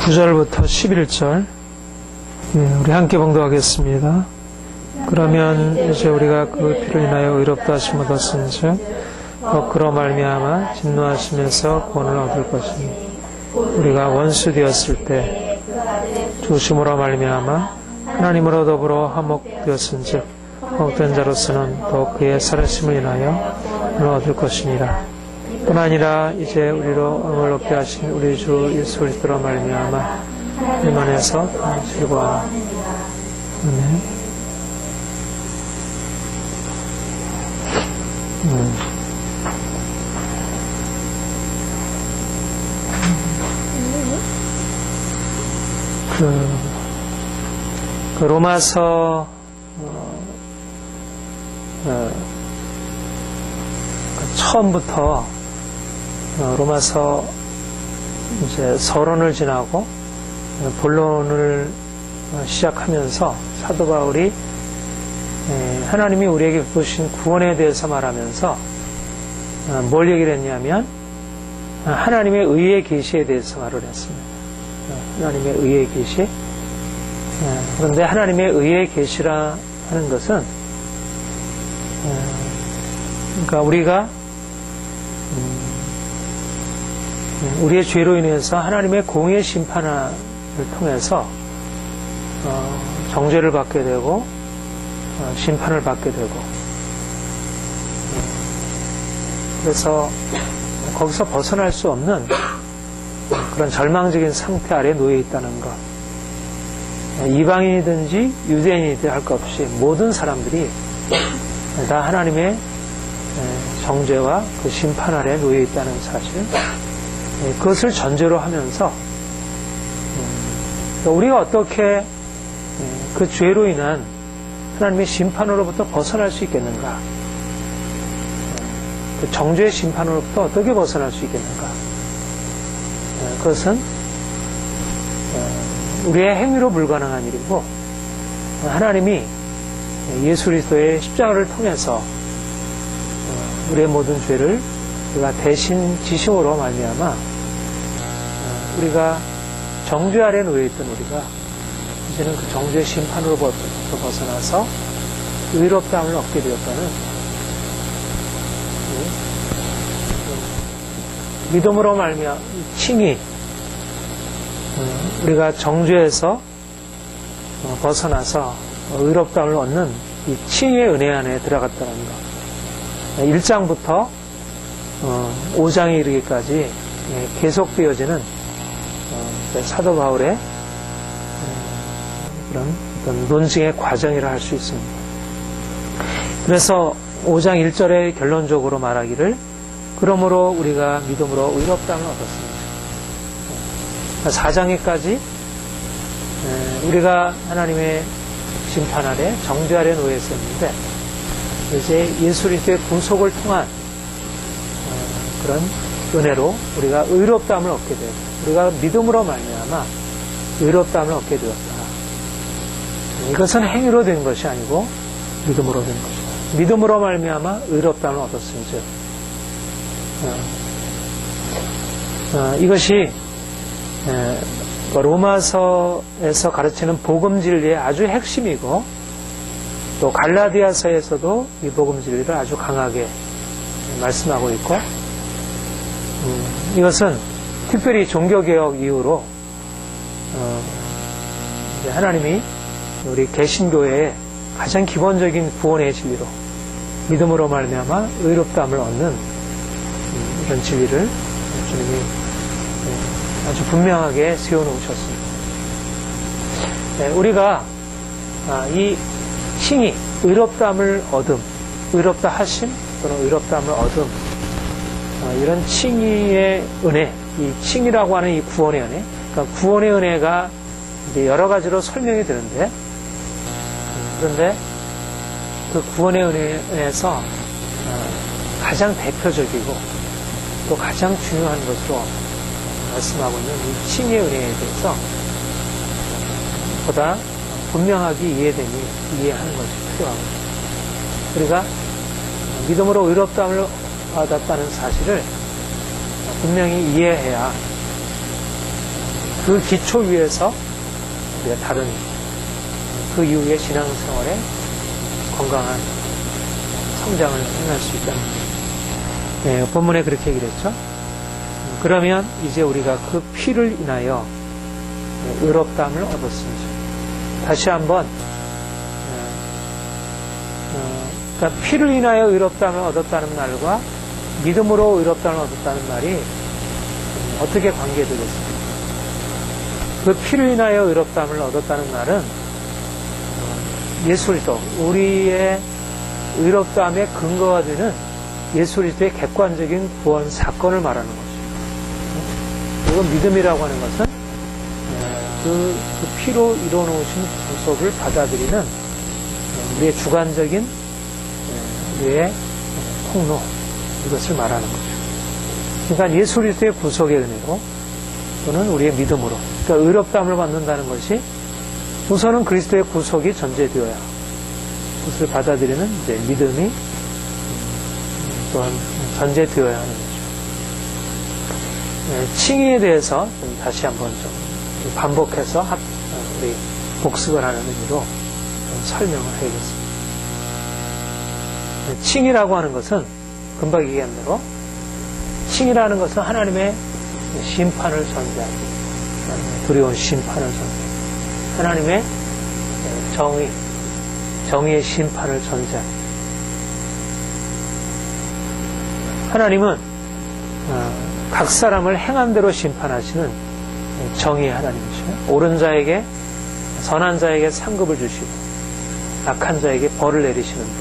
9절부터 11절 우리 함께 봉독하겠습니다. 그러면 이제 우리가 그 피를 인하여 의롭다 하심 얻었은즉 그로 말미암아 진노하심에서 구원을 얻을 것이니 우리가 원수 되었을 때 주심으로 말미암아 하나님으로 더불어 화목되었은즉 화목된 자로서는 또 그의 살아심을 인하여 구원을 얻을 것이니라. 뿐 아니라 이제 우리로 응을 얻게 하신 우리 주 예수 그리스도로 말미암아 하나님 안에서 당실과 그 로마서 처음부터 로마서 이제 서론을 지나고 본론을 시작하면서 사도 바울이 하나님이 우리에게 주신 구원에 대해서 말하면서 뭘 얘기를 했냐면 하나님의 의의 계시에 대해서 말을 했습니다. 하나님의 의의 계시. 그런데 하나님의 의의 계시라 하는 것은 그러니까 우리가 우리의 죄로 인해서 하나님의 공의 심판을 통해서 정죄를 받게 되고 심판을 받게 되고 그래서 거기서 벗어날 수 없는 그런 절망적인 상태 아래 놓여 있다는 것. 이방인이든지 유대인이든 할 것 없이 모든 사람들이 다 하나님의 정죄와 그 심판 아래 놓여 있다는 사실, 그것을 전제로 하면서 우리가 어떻게 그 죄로 인한 하나님의 심판으로부터 벗어날 수 있겠는가, 그 정죄의 심판으로부터 어떻게 벗어날 수 있겠는가. 그것은 우리의 행위로 불가능한 일이고 하나님이 예수 그리스도의 십자가를 통해서 우리의 모든 죄를 우리가 대신 지심으로 말미암아 우리가 정죄 아래 놓여있던 우리가 이제는 그 정죄의 심판으로부터 벗어나서 의롭다함을 얻게 되었다는 믿음으로 말미암아 칭의, 우리가 정죄에서 벗어나서 의롭다함을 얻는 이 칭의의 은혜 안에 들어갔다는 것. 1장부터 5장에 이르기까지 계속되어지는 사도 바울의 그런 어떤 논증의 과정이라 할 수 있습니다. 그래서 5장 1절에 결론적으로 말하기를 그러므로 우리가 믿음으로 의롭다함을 얻었습니다. 4장에까지 우리가 하나님의 심판 아래 정죄 아래 놓여 있었는데 이제 예수 그리스도의 구속을 통한 그런 은혜로 우리가 의롭다함을 얻게 되고 우리가 믿음으로 말미암아 의롭다함을 얻게 되었다. 이것은 행위로 된 것이 아니고 믿음으로 된 것이다. 믿음으로 말미암아 의롭다함을 얻었은즉 이것이 로마서에서 가르치는 복음 진리의 아주 핵심이고 또 갈라디아서에서도 이 복음 진리를 아주 강하게 말씀하고 있고 이것은 특별히 종교개혁 이후로 하나님이 우리 개신교회의 가장 기본적인 구원의 진리로 믿음으로 말미암아 의롭다함을 얻는 이런 진리를 주님이 아주 분명하게 세워놓으셨습니다. 우리가 이 칭의, 의롭다함을 얻음, 의롭다 하심 또는 의롭다함을 얻음, 이런 칭의의 은혜, 이 칭의라고 하는 이 구원의 은혜, 그러니까 구원의 은혜가 이제 여러 가지로 설명이 되는데, 그런데 그 구원의 은혜에서 가장 대표적이고 또 가장 중요한 것으로 말씀하고 있는 이 칭의의 은혜에 대해서 보다 분명하게 이해하는 것이 필요합니다. 우리가 믿음으로 의롭다함을 받았다는 사실을 분명히 이해해야 그 기초 위에서 우리가 다른 그 이후의 신앙생활에 건강한 성장을 행할 수 있다는 거예요. 네, 본문에 그렇게 얘기를 했죠. 그러면 이제 우리가 그 피를 인하여 의롭다함을 얻었습니다. 다시 한번 그러니까 피를 인하여 의롭다함을 얻었다는 말과 믿음으로 의롭다함을 얻었다는 말이 어떻게 관계되겠습니까? 그 피를 인하여 의롭다함을 얻었다는 말은 예수 그리스도, 우리의 의롭다함의 근거가 되는 예수 그리스도의 객관적인 구원 사건을 말하는 거죠. 그리고 믿음이라고 하는 것은 그 피로 이루어놓으신 구속을 받아들이는 우리의 주관적인 우리의 통로, 이것을 말하는 거죠. 그러니까 예수 그리스도의 구속의 은혜로 또는 우리의 믿음으로, 그러니까 의롭다함을 받는다는 것이 우선은 그리스도의 구속이 전제되어야 그것을 받아들이는 이제 믿음이 또한 전제되어야 하는 거죠. 칭의에 대해서 좀 다시 한번 좀 반복해서 우리 복습을 하는 의미로 좀 설명을 해야겠습니다. 칭의라고 하는 것은 금방 얘기한 대로 칭의라는 것은 하나님의 심판을 전제하고 두려운 심판을 전제하고 하나님의 정의의 심판을 전제하고 하나님은 각 사람을 행한 대로 심판하시는 정의의 하나님이시죠. 옳은 자에게 선한 자에게 상급을 주시고 악한 자에게 벌을 내리시는 분,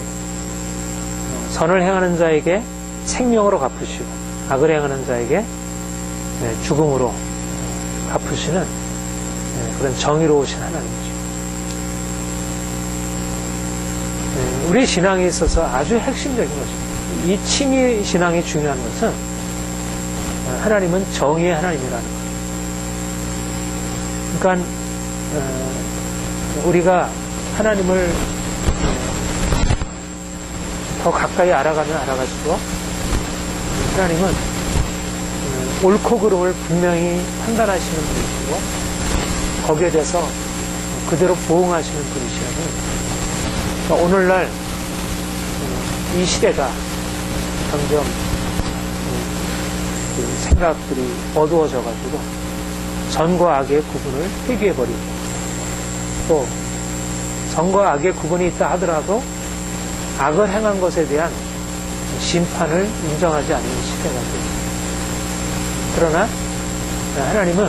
선을 행하는 자에게 생명으로 갚으시고 악을 행하는 자에게 죽음으로 갚으시는 그런 정의로우신 하나님이죠. 우리 신앙에 있어서 아주 핵심적인 것입니다. 이 칭의 신앙이 중요한 것은 하나님은 정의의 하나님이라는 거예요. 그러니까 우리가 하나님을 더 가까이 알아가면 알아갈수록 하나님은 옳고 그름을 분명히 판단하시는 분이시고 거기에 대해서 그대로 보응하시는 분이시라는, 그러니까 오늘날 이 시대가 점점 생각들이 어두워져가지고 선과 악의 구분을 폐기해버리고 또 선과 악의 구분이 있다 하더라도 악을 행한 것에 대한 심판을 인정하지 않는 시대가 됩니다. 그러나 하나님은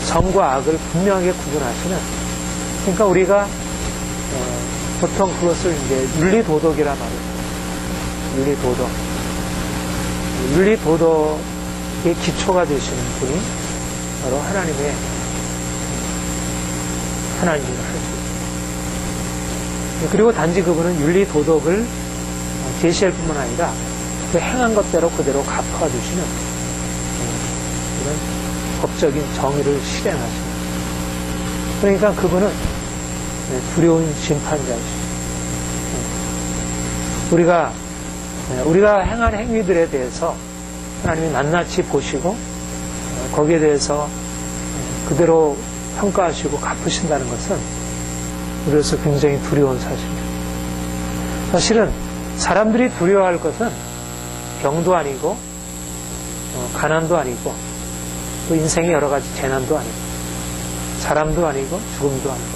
선과 악을 분명하게 구분하시는, 그러니까 우리가 보통 그것을 이제 윤리도덕이라 말해요. 윤리도덕의 기초가 되시는 분이 바로 하나님입니다. 그리고 단지 그분은 윤리도덕을 제시할 뿐만 아니라 그 행한 것대로 그대로 갚아주시는 이런 법적인 정의를 실행하십니다. 그러니까 그분은 두려운 심판자이십니다. 우리가 행한 행위들에 대해서 하나님이 낱낱이 보시고 거기에 대해서 그대로 평가하시고 갚으신다는 것은 우리로서 굉장히 두려운 사실입니다. 사실은 사람들이 두려워할 것은 병도 아니고 가난도 아니고 또 인생의 여러 가지 재난도 아니고 사람도 아니고 죽음도 아니고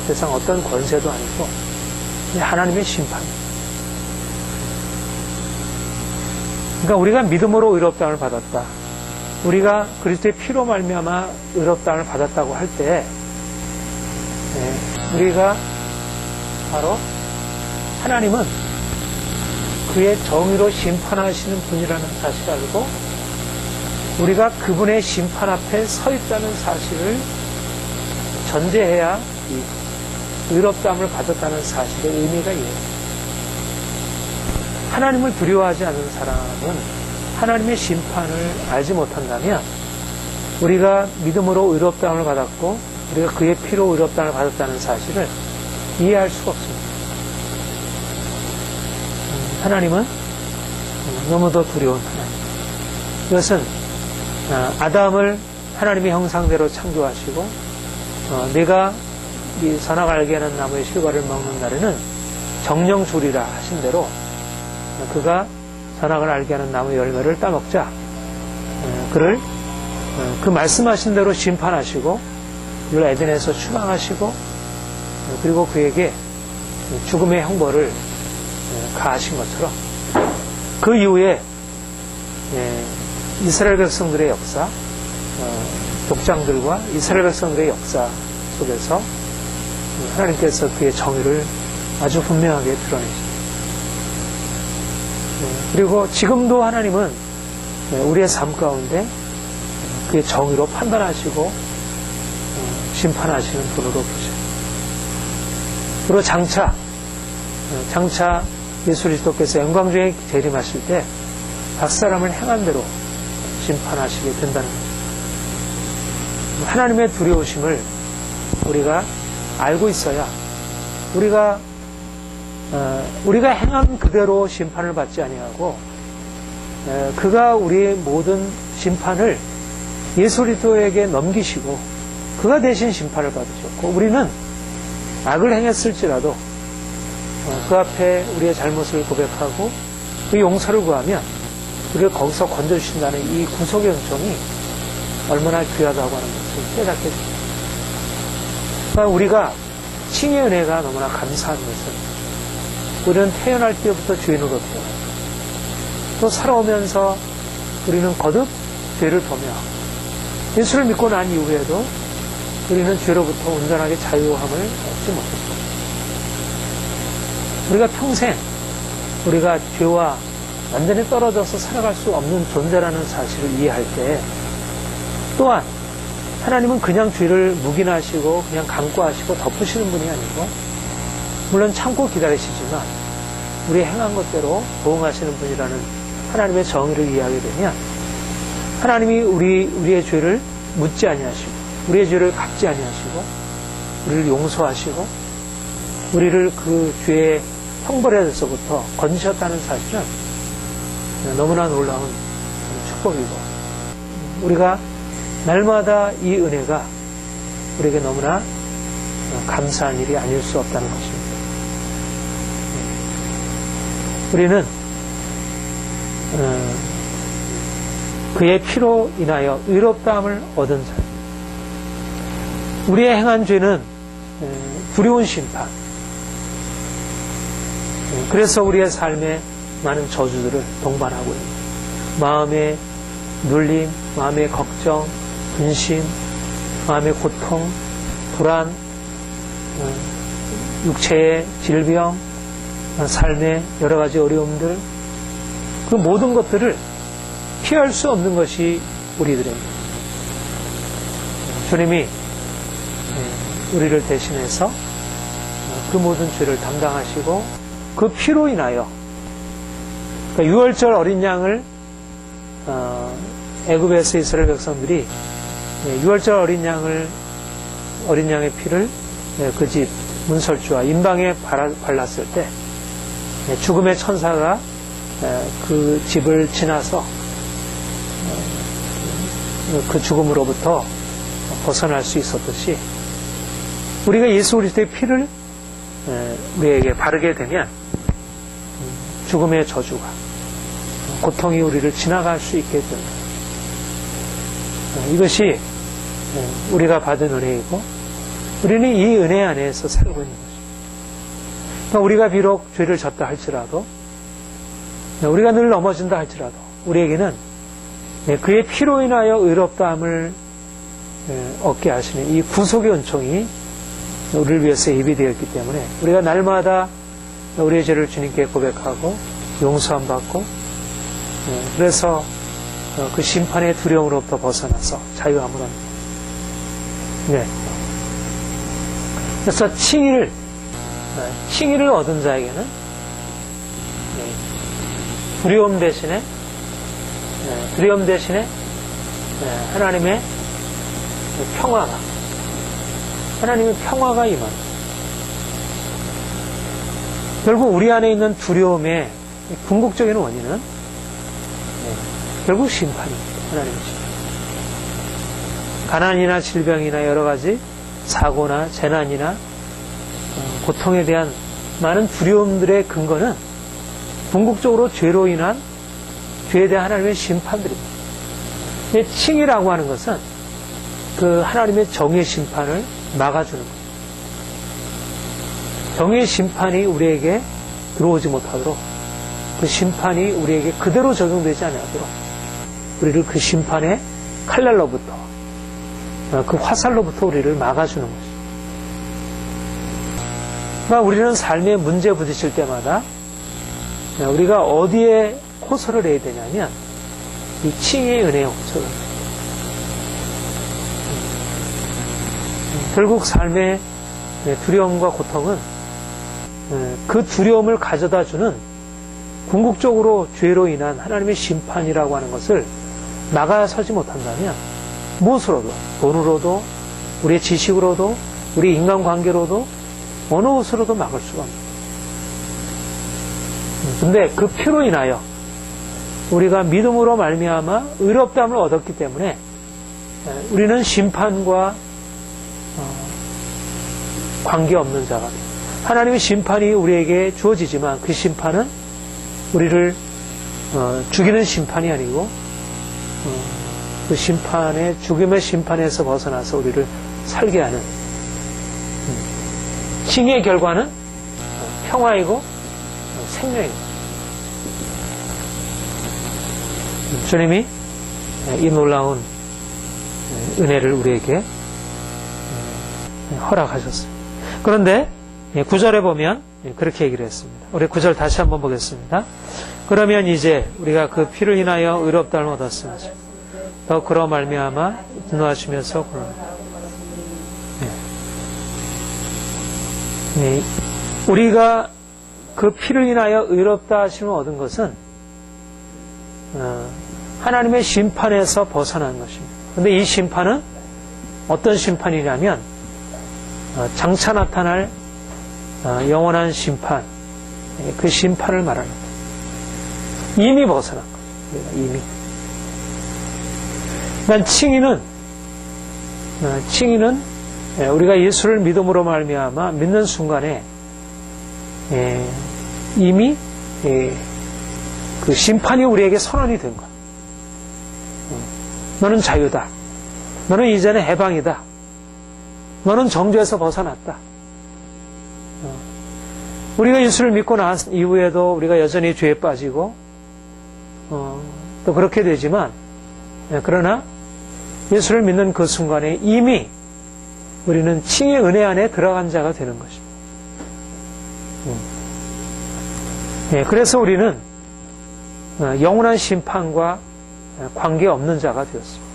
세상 어떤 권세도 아니고 하나님의 심판입니다. 그러니까 우리가 믿음으로 의롭다함을 받았다, 우리가 그리스도의 피로 말미암아 의롭다함을 받았다고 할 때 우리가 바로 하나님은 그의 정의로 심판하시는 분이라는 사실을 알고 우리가 그분의 심판 앞에 서 있다는 사실을 전제해야 이 의롭다함을 받았다는 사실의 의미가 있습니다. 하나님을 두려워하지 않는 사람은 하나님의 심판을 알지 못한다면 우리가 믿음으로 의롭다함을 받았고 우리가 그의 피로 의롭다함을 받았다는 사실을 이해할 수가 없습니다. 하나님은 너무도 두려운 하나님. 이것은 아담을 하나님의 형상대로 창조하시고 내가 이 선악 알게 하는 나무의 실과를 먹는 날에는 정령 주리라 하신 대로 그가 선악을 알게 하는 나무의 열매를 따먹자. 그를 그 말씀하신 대로 심판하시고 그를 에덴에서 추방하시고 그리고 그에게 죽음의 형벌을 가하신 것처럼 그 이후에 이스라엘 백성들의 역사, 족장들과 이스라엘 백성들의 역사 속에서 하나님께서 그의 정의를 아주 분명하게 드러내십니다. 그리고 지금도 하나님은 우리의 삶 가운데 그의 정의로 판단하시고 심판하시는 분으로 보셔요. 그리고 장차 예수 그리스도께서 영광 중에 재림하실 때 각 사람을 행한 대로 심판하시게 된다는 거죠. 하나님의 두려우심을 우리가 알고 있어야 우리가 행한 그대로 심판을 받지 아니하고 그가 우리의 모든 심판을 예수 그리스도에게 넘기시고 그가 대신 심판을 받으셨고 우리는 악을 행했을지라도 그 앞에 우리의 잘못을 고백하고 그 용서를 구하면 우리를 거기서 건져주신다는 이 구속의 은총이 얼마나 귀하다고 하는 것을 깨닫게 됩니다. 그러니까 우리가 칭의 은혜가 너무나 감사한 것은 우리는 태어날 때부터 죄인으로 태어나고 또 살아오면서 우리는 거듭 죄를 범해하고 예수를 믿고 난 이후에도 우리는 죄로부터 온전하게 자유함을 얻지 못했고 우리가 평생 우리가 죄와 완전히 떨어져서 살아갈 수 없는 존재라는 사실을 이해할 때 또한 하나님은 그냥 죄를 묵인하시고 그냥 간과하시고 덮으시는 분이 아니고 물론 참고 기다리시지만 우리 행한 것대로 보응하시는 분이라는 하나님의 정의를 이해하게 되면 하나님이 우리의 죄를 묻지 아니하시고 우리의 죄를 갚지 아니하시고 우리를 용서하시고 우리를 그 죄의 형벌에서부터 건지셨다는 사실은 너무나 놀라운 축복이고 우리가 날마다 이 은혜가 우리에게 너무나 감사한 일이 아닐 수 없다는 것입니다. 우리는 그의 피로 인하여 의롭다함을 얻은 자. 우리의 행한 죄는 두려운 심판. 그래서 우리의 삶에 많은 저주들을 동반하고 있습니다. 마음의 눌림, 마음의 걱정, 근심, 마음의 고통, 불안, 육체의 질병, 삶의 여러 가지 어려움들, 그 모든 것들을 피할 수 없는 것이 우리들입니다. 주님이 우리를 대신해서 그 모든 죄를 담당하시고 그 피로 인하여 그러니까 6월절 어린 양을 애굽에서 이스라엘 백성들이 6월절 어린 양의 피를 그 집 문설주와 임방에 발랐을 때 죽음의 천사가 그 집을 지나서 그 죽음으로부터 벗어날 수 있었듯이 우리가 예수 그리스도의 피를 우리에게 바르게 되면 죽음의 저주가 고통이 우리를 지나갈 수 있게 됩니다. 이것이 우리가 받은 은혜이고 우리는 이 은혜 안에서 살고 있는 것입니다. 그러니까 우리가 비록 죄를 졌다 할지라도 우리가 늘 넘어진다 할지라도 우리에게는 그의 피로 인하여 의롭다함을 얻게 하시는 이 구속의 은총이 우리를 위해서 예비되어 있기 때문에 우리가 날마다 우리의 죄를 주님께 고백하고 용서함 받고 그래서 그 심판의 두려움으로부터 벗어나서 자유함을 얻는 네. 그래서 칭의를 얻은 자에게는 두려움 대신에 하나님의 평화가 임합니다. 결국 우리 안에 있는 두려움의 궁극적인 원인은 결국 심판입니다. 하나님의 심판. 가난이나 질병이나 여러 가지 사고나 재난이나 고통에 대한 많은 두려움들의 근거는 궁극적으로 죄로 인한 죄에 대한 하나님의 심판들입니다. 칭이라고 하는 것은 그 하나님의 정의 심판을 막아주는 거예요. 정의 심판이 우리에게 들어오지 못하도록, 그 심판이 우리에게 그대로 적용되지 않도록 우리를 그 심판의 칼날로부터, 그 화살로부터 우리를 막아주는 것이죠. 그러니까 우리는 삶에 문제 부딪힐 때마다 우리가 어디에 호소를 해야 되냐면 이 칭의 은혜에 호소를. 결국 삶의 두려움과 고통은 그 두려움을 가져다 주는 궁극적으로 죄로 인한 하나님의 심판이라고 하는 것을 막아서지 못한다면 무엇으로도, 돈으로도, 우리의 지식으로도, 우리 인간관계로도 어느 것으로도 막을 수가 없습니다. 근데 그 피로 인하여 우리가 믿음으로 말미암아 의롭다함을 얻었기 때문에 우리는 심판과 관계없는 자가 됩니다. 하나님의 심판이 우리에게 주어지지만 그 심판은 우리를 죽이는 심판이 아니고 그 심판의 죽음의 심판에서 벗어나서 우리를 살게 하는 칭의 결과는 평화이고 생명입니다. 주님이 이 놀라운 은혜를 우리에게 허락하셨습니다. 그런데 9절에 보면 그렇게 얘기를 했습니다. 우리 9절 다시 한번 보겠습니다. 그러면 이제 우리가 그 피를 인하여 의롭다함을 얻었으며 더 그러 말미암아 분노하시면서 우리가 그 피를 인하여 의롭다 하심을 얻은 것은 하나님의 심판에서 벗어난 것입니다. 그런데 이 심판은 어떤 심판이냐면 장차 나타날 영원한 심판, 그 심판을 말하는 거예요. 이미 벗어난 거예요. 이미. 그러니까 칭의는 우리가 예수를 믿음으로 말미암아 믿는 순간에 이미 그 심판이 우리에게 선언이 된 거야. 너는 자유다. 너는 이제는 해방이다. 너는 정죄에서 벗어났다. 우리가 예수를 믿고 난 이후에도 우리가 여전히 죄에 빠지고 또 그렇게 되지만 그러나 예수를 믿는 그 순간에 이미 우리는 칭의 은혜 안에 들어간 자가 되는 것입니다. 그래서 우리는 영원한 심판과 관계없는 자가 되었습니다.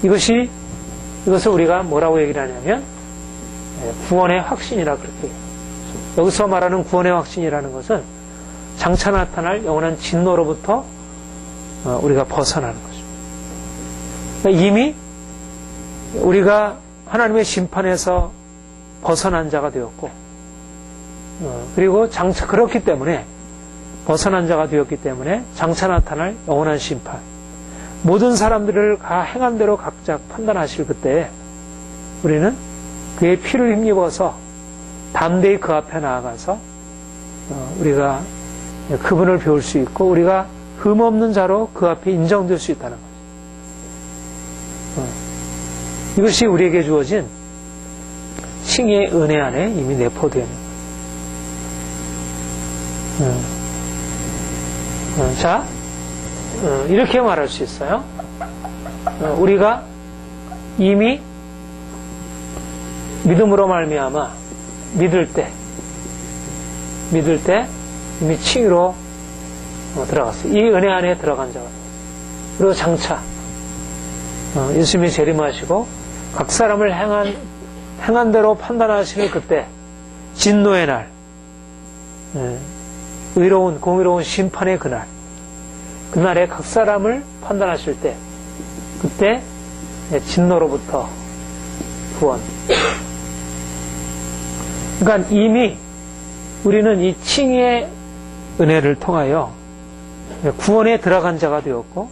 이것을 우리가 뭐라고 얘기를 하냐면 구원의 확신이라 그렇게 해요. 여기서 말하는 구원의 확신이라는 것은 장차 나타날 영원한 진노로부터 우리가 벗어나는 것입니다. 그러니까 이미 우리가 하나님의 심판에서 벗어난 자가 되었고 그리고 장차 그렇기 때문에 벗어난 자가 되었기 때문에 장차 나타날 영원한 심판, 모든 사람들을 행한 대로 각자 판단하실 그때에 우리는 그의 피를 힘입어서 담대히 그 앞에 나아가서 우리가 그분을 배울 수 있고 우리가 흠없는 자로 그 앞에 인정될 수 있다는 거죠. 이것이 우리에게 주어진 칭의 은혜 안에 이미 내포되는 거예요. 자, 이렇게 말할 수 있어요. 우리가 이미 믿음으로 말미암아 믿을 때 이미 칭의로 들어갔어요. 이 은혜 안에 들어간 자가. 그리고 장차 예수님이 재림하시고 각 사람을 행한 대로 판단하시는 그때 진노의 날, 공의로운 심판의 그날에 각 사람을 판단하실 때 그때 진노로부터 구원. 그러니까 이미 우리는 이 칭의 은혜를 통하여 구원에 들어간 자가 되었고,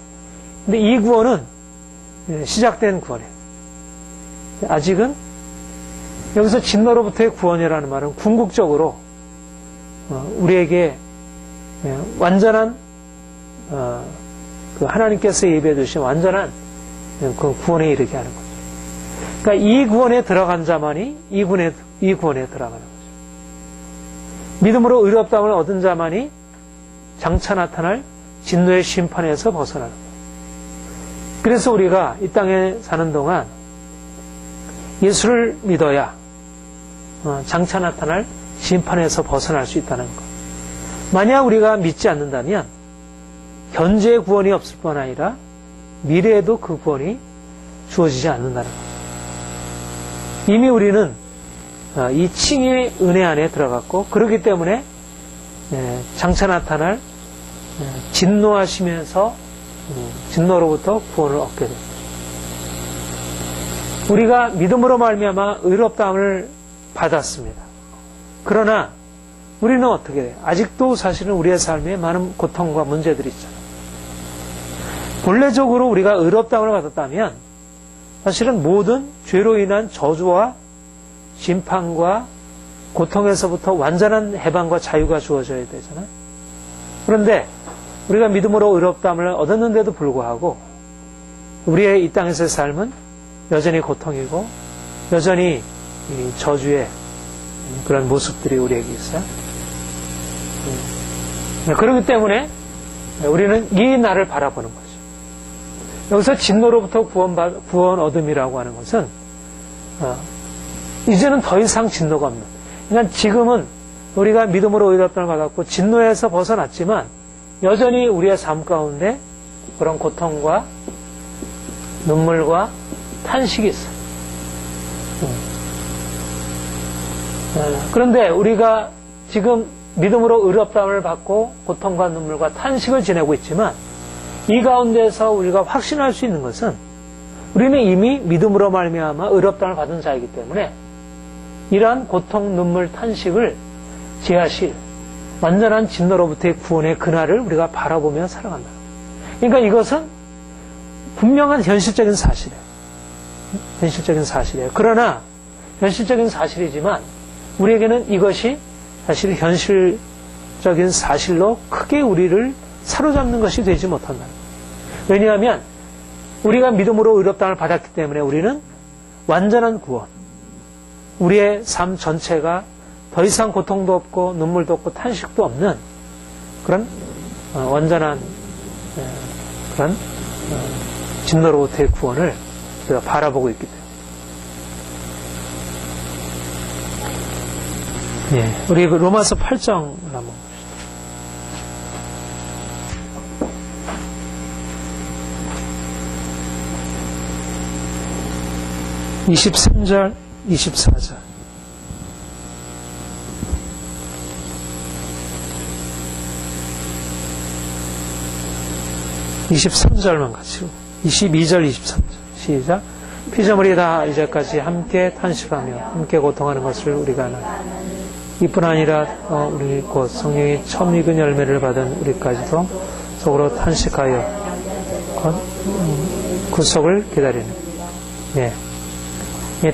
근데 이 구원은 시작된 구원이에요. 아직은 여기서 진노로부터의 구원이라는 말은 궁극적으로 우리에게 완전한 그 하나님께서 예배해 주신 완전한 그 구원에 이르게 하는 거죠. 그러니까 이 구원에 들어간 자만이 이 구원에 들어가는 거죠. 믿음으로 의롭다함을 얻은 자만이 장차 나타날 진노의 심판에서 벗어나는 거예요. 그래서 우리가 이 땅에 사는 동안 예수를 믿어야 장차 나타날 심판에서 벗어날 수 있다는 것. 만약 우리가 믿지 않는다면 현재의 구원이 없을 뿐 아니라 미래에도 그 구원이 주어지지 않는다는 것. 이미 우리는 이 칭의 은혜 안에 들어갔고 그렇기 때문에 장차 나타날 진노하시면서 진노로부터 구원을 얻게 됩니다. 우리가 믿음으로 말미암아 의롭다함을 받았습니다. 그러나 우리는 어떻게 돼요? 아직도 사실은 우리의 삶에 많은 고통과 문제들이 있잖아요. 본래적으로 우리가 의롭다함을 받았다면 사실은 모든 죄로 인한 저주와 심판과 고통에서부터 완전한 해방과 자유가 주어져야 되잖아요. 그런데 우리가 믿음으로 의롭다함을 얻었는데도 불구하고 우리의 이 땅에서의 삶은 여전히 고통이고 여전히 이 저주의 그런 모습들이 우리에게 있어요. 그렇기 때문에 우리는 이 날을 바라보는 거죠. 여기서 진노로부터 구원 얻음이라고 하는 것은 이제는 더 이상 진노가 없는. 그러니까 지금은 우리가 믿음으로 의롭다함을 받았고 진노에서 벗어났지만 여전히 우리의 삶 가운데 그런 고통과 눈물과 탄식이 있어요. 그런데 우리가 지금 믿음으로 의롭다함을 받고 고통과 눈물과 탄식을 지내고 있지만 이 가운데서 우리가 확신할 수 있는 것은 우리는 이미 믿음으로 말미암아 의롭다함을 받은 자이기 때문에 이러한 고통, 눈물, 탄식을 제하실 완전한 진노로부터의 구원의 그날을 우리가 바라보며 살아간다. 그러니까 이것은 분명한 현실적인 사실이에요. 현실적인 사실이에요. 그러나 현실적인 사실이지만 우리에게는 이것이 사실 현실적인 사실로 크게 우리를 사로잡는 것이 되지 못한다. 왜냐하면 우리가 믿음으로 의롭다함을 받았기 때문에 우리는 완전한 구원, 우리의 삶 전체가 더 이상 고통도 없고 눈물도 없고 탄식도 없는 그런 완전한 그런 진노로부터의 구원을 우리가 바라보고 있기 때문에. 우리 로마서 8장 한번 봅시다. 23절, 24절. 23절만 같이 22절 23절 시작. 피조물이 다 이제까지 함께 탄식하며 함께 고통하는 것을 우리가 아나 이뿐 아니라 우리 곧 성령이 처음 익은 열매를 받은 우리까지도 속으로 탄식하여 구속을 기다리는.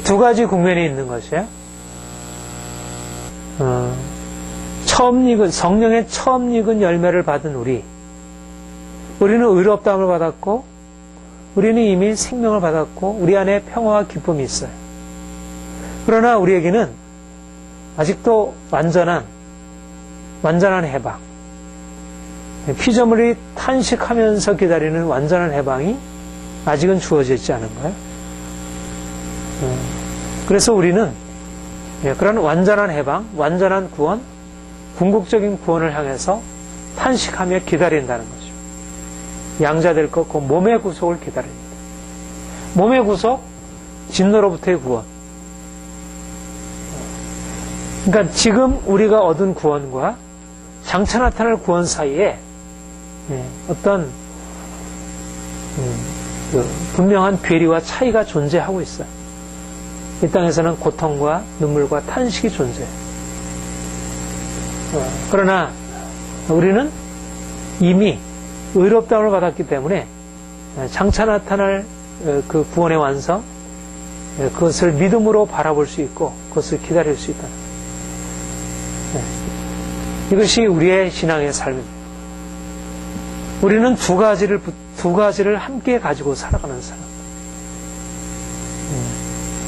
두 가지 국면이 있는 것이에요. 성령의 처음 익은 열매를 받은 우리는 의롭다함을 받았고 우리는 이미 생명을 받았고 우리 안에 평화와 기쁨이 있어요. 그러나 우리에게는 아직도 완전한 해방, 피조물이 탄식하면서 기다리는 완전한 해방이 아직은 주어져 있지 않은 거예요. 그래서 우리는 그런 완전한 해방, 완전한 구원, 궁극적인 구원을 향해서 탄식하며 기다린다는 거죠. 양자될 것, 그 몸의 구속을 기다립니다. 몸의 구속, 진노로부터의 구원. 그러니까 지금 우리가 얻은 구원과 장차 나타날 구원 사이에 어떤 분명한 괴리와 차이가 존재하고 있어요. 이 땅에서는 고통과 눈물과 탄식이 존재해요. 그러나 우리는 이미 의롭다함을 받았기 때문에 장차 나타날 그 구원의 완성, 그것을 믿음으로 바라볼 수 있고 그것을 기다릴 수 있다. 이것이 우리의 신앙의 삶입니다. 우리는 두 가지를 함께 가지고 살아가는 사람.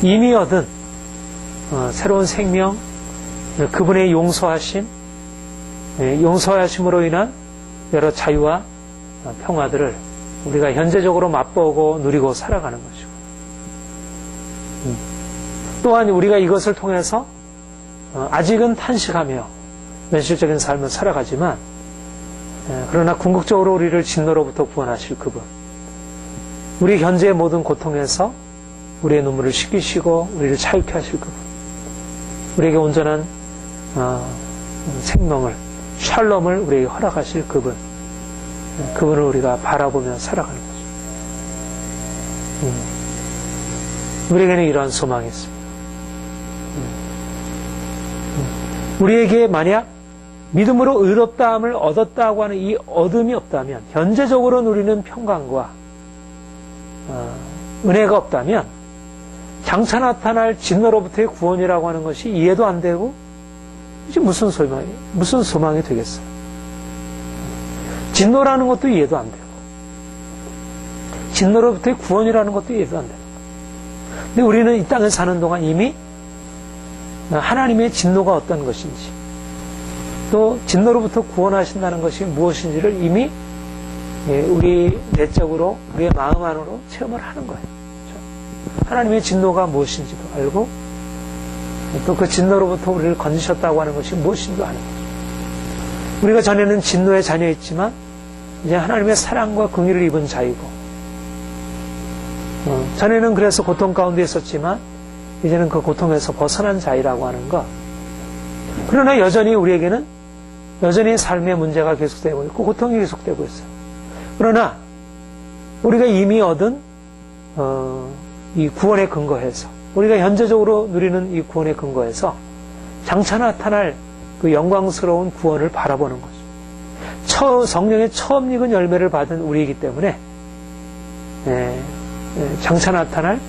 이미 얻은 새로운 생명, 그분의 용서하심으로 인한 여러 자유와 평화들을 우리가 현재적으로 맛보고 누리고 살아가는 것이고, 또한 우리가 이것을 통해서 아직은 탄식하며 현실적인 삶을 살아가지만, 그러나 궁극적으로 우리를 진노로부터 구원하실 그분, 우리 현재의 모든 고통에서 우리의 눈물을 씻기시고 우리를 자유케 하실 그분, 우리에게 온전한 생명을, 샬롬을 우리에게 허락하실 그분, 그분을 우리가 바라보며 살아가는 거죠. 우리에게는 이러한 소망이 있습니다. 우리에게 만약 믿음으로 의롭다함을 얻었다고 하는 이 얻음이 없다면, 현재적으로 누리는 평강과 은혜가 없다면, 장차 나타날 진노로부터의 구원이라고 하는 것이 이해도 안 되고, 이제 무슨 소망이 되겠어요? 진노라는 것도 이해도 안 되고, 진노로부터의 구원이라는 것도 이해도 안 되고. 근데 우리는 이 땅에 사는 동안 이미 하나님의 진노가 어떤 것인지, 또 진노로부터 구원하신다는 것이 무엇인지를 이미 우리 내적으로, 우리의 마음 안으로 체험을 하는 거예요. 하나님의 진노가 무엇인지도 알고, 또 그 진노로부터 우리를 건지셨다고 하는 것이 무엇인지도 아는 거죠. 우리가 전에는 진노의 자녀였지만 이제 하나님의 사랑과 긍휼을 입은 자이고, 전에는 그래서 고통 가운데 있었지만 이제는 그 고통에서 벗어난 자이라고 하는 것. 그러나 여전히 우리에게는 여전히 삶의 문제가 계속되고 있고 고통이 계속되고 있어요. 그러나 우리가 이미 얻은 이 구원의 근거에서, 우리가 현재적으로 누리는 이 구원의 근거에서 장차 나타날 그 영광스러운 구원을 바라보는 거죠. 성령의 처음 익은 열매를 받은 우리이기 때문에 장차 나타날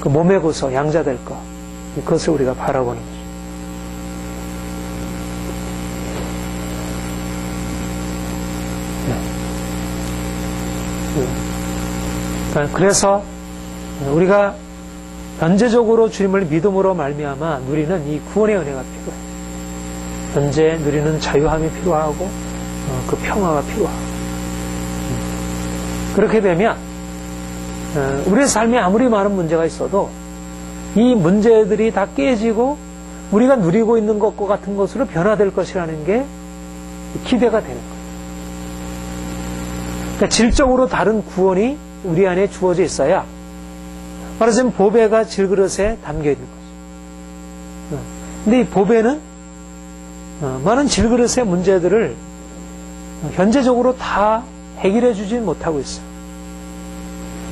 그 몸의 구서, 양자될 것, 그것을 우리가 바라보는 거죠. 그래서 우리가 현재적으로 주님을 믿음으로 말미암아 누리는 이 구원의 은혜가 필요해요. 현재 누리는 자유함이 필요하고 그 평화가 필요하고, 그렇게 되면 우리의 삶에 아무리 많은 문제가 있어도 이 문제들이 다 깨지고 우리가 누리고 있는 것과 같은 것으로 변화될 것이라는 게 기대가 되는 거예요. 그러니까 질적으로 다른 구원이 우리 안에 주어져 있어야, 말하자면 보배가 질그릇에 담겨 있는 거죠. 근데 이 보배는 많은 질그릇의 문제들을 현재적으로 다 해결해 주진 못하고 있어요.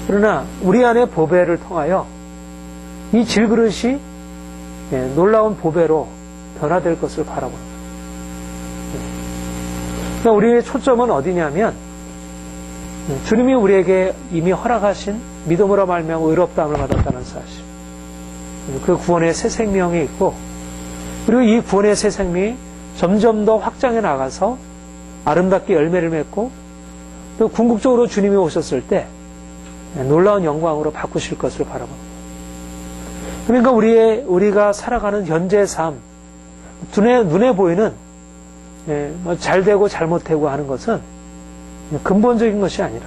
그러나 우리 안에 보배를 통하여 이 질그릇이 놀라운 보배로 변화될 것을 바라보는 거예요. 그러니까 우리의 초점은 어디냐면, 주님이 우리에게 이미 허락하신 믿음으로 말미암아 의롭다함을 받았다는 사실, 그 구원의 새 생명이 있고, 그리고 이 구원의 새 생명이 점점 더 확장해 나가서 아름답게 열매를 맺고, 또 궁극적으로 주님이 오셨을 때 놀라운 영광으로 바꾸실 것을 바라봅니다. 그러니까 우리가 살아가는 현재의 삶, 눈에 보이는 잘 되고 잘못되고 하는 것은 근본적인 것이 아니라,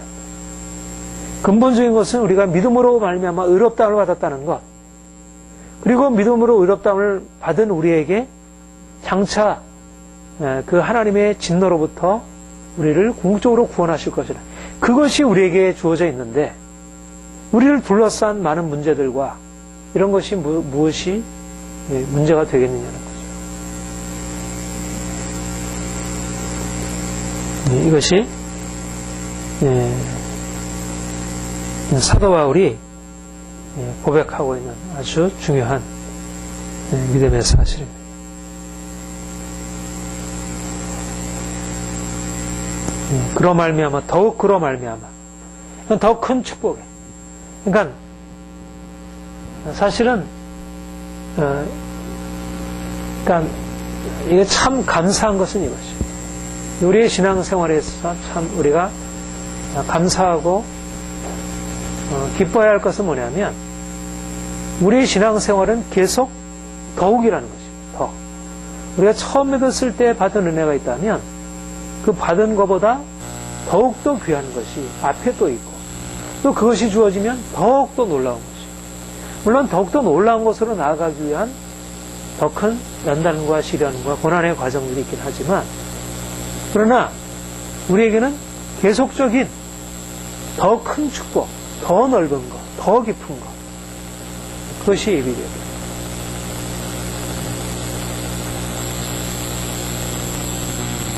근본적인 것은 우리가 믿음으로 말미암아 의롭다함을 받았다는 것, 그리고 믿음으로 의롭다함을 받은 우리에게 장차 그 하나님의 진노로부터 우리를 궁극적으로 구원하실 것이라, 그것이 우리에게 주어져 있는데, 우리를 둘러싼 많은 문제들과 이런 것이 무엇이 문제가 되겠느냐는 거죠. 이것이 사도 바울이 고백하고 있는 아주 중요한 믿음의 사실입니다. 그로 말미암아, 더욱 그로 말미암아 더 큰 축복에, 그러니까 사실은 그러니까 이게 참 감사한 것은 이것이에요. 우리의 신앙생활에 있어서 참 우리가 감사하고 기뻐해야 할 것은 뭐냐면 우리의 신앙생활은 계속 더욱이라는 것입니다. 더. 우리가 처음 믿었을 때 받은 은혜가 있다면 그 받은 것보다 더욱더 귀한 것이 앞에 또 있고 또 그것이 주어지면 더욱더 놀라운 것이고 물론 더욱더 놀라운 것으로 나아가기 위한 더 큰 연단과 시련과 고난의 과정들이 있긴 하지만 그러나 우리에게는 계속적인 더 큰 축복, 더 넓은 것, 더 깊은 것 그것이 예비되어요.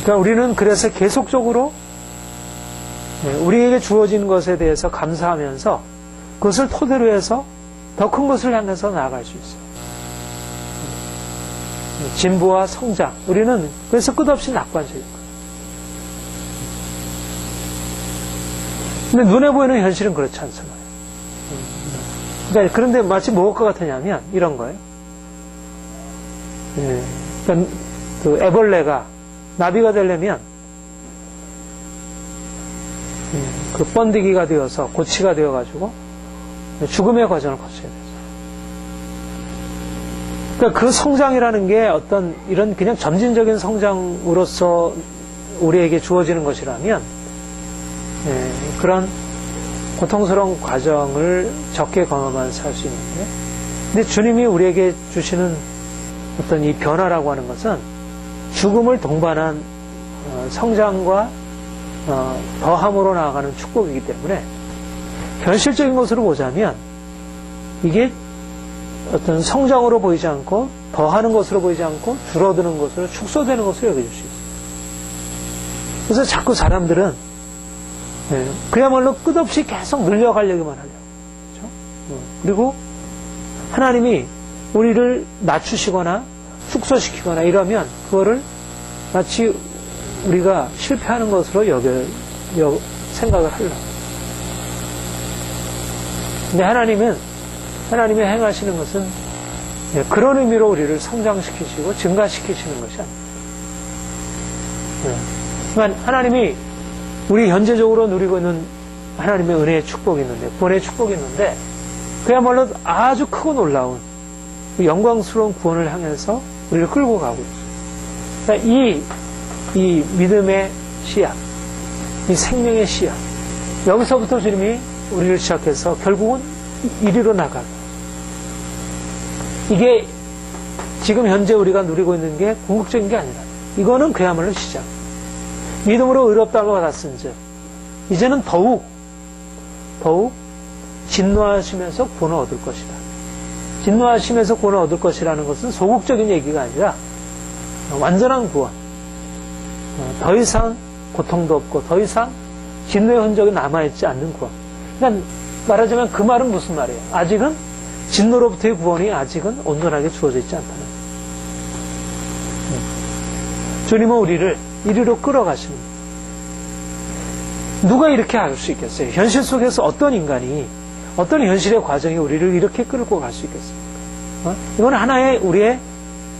그러니까 우리는 그래서 계속적으로 우리에게 주어진 것에 대해서 감사하면서 그것을 토대로 해서 더 큰 것을 향해서 나아갈 수 있어요. 진보와 성장. 우리는 그래서 끝없이 낙관적인 거예요. 근데 눈에 보이는 현실은 그렇지 않잖아요. 그러니까 그런데 마치 무엇과 같으냐면 이런 거예요. 그러니까 그 애벌레가 나비가 되려면 그 번데기가 되어서 고치가 되어가지고 죽음의 과정을 거쳐야 되죠. 그러니까 그 성장이라는 게 어떤 이런 그냥 점진적인 성장으로서 우리에게 주어지는 것이라면 그런 고통스러운 과정을 적게 경험하면서 살 수 있는데 근데 주님이 우리에게 주시는 어떤 이 변화라고 하는 것은 죽음을 동반한 성장과 더함으로 나아가는 축복이기 때문에 현실적인 것으로 보자면 이게 어떤 성장으로 보이지 않고 더하는 것으로 보이지 않고 줄어드는 것으로 축소되는 것으로 여겨질 수 있어요. 그래서 자꾸 사람들은 그야말로 끝없이 계속 늘려가려고만 하려고 그렇죠? 그리고 하나님이 우리를 낮추시거나 축소시키거나 이러면 그거를 마치 우리가 실패하는 것으로 생각을 하려고. 근데 하나님이 행하시는 것은 그런 의미로 우리를 성장시키시고 증가시키시는 것이 아닙니다. 그러니까 하나님이 우리 현재적으로 누리고 있는 하나님의 은혜의 축복이 있는데, 구원의 축복이 있는데, 그야말로 아주 크고 놀라운 영광스러운 구원을 향해서 우리를 끌고 가고 있어요. 그러니까 이 믿음의 씨앗, 이 생명의 씨앗, 여기서부터 주님이 우리를 시작해서 결국은 이리로 나가고, 이게 지금 현재 우리가 누리고 있는 게 궁극적인 게 아니라, 이거는 그야말로 시작. 믿음으로 의롭다고 받았은즉 이제는 더욱 진노하시면서 구원을 얻을 것이다. 진노하시면서 구원을 얻을 것이라는 것은 소극적인 얘기가 아니라 완전한 구원. 더 이상 고통도 없고 더 이상 진노의 흔적이 남아있지 않는 구원. 그러니까 말하자면 그 말은 무슨 말이에요? 아직은 진노로부터의 구원이 아직은 온전하게 주어져 있지 않다는 거예요. 주님은 우리를 이리로 끌어가시는 거예요. 누가 이렇게 할 수 있겠어요? 현실 속에서 어떤 인간이 어떤 현실의 과정이 우리를 이렇게 끌고 갈 수 있겠습니까? 이건 하나의 우리의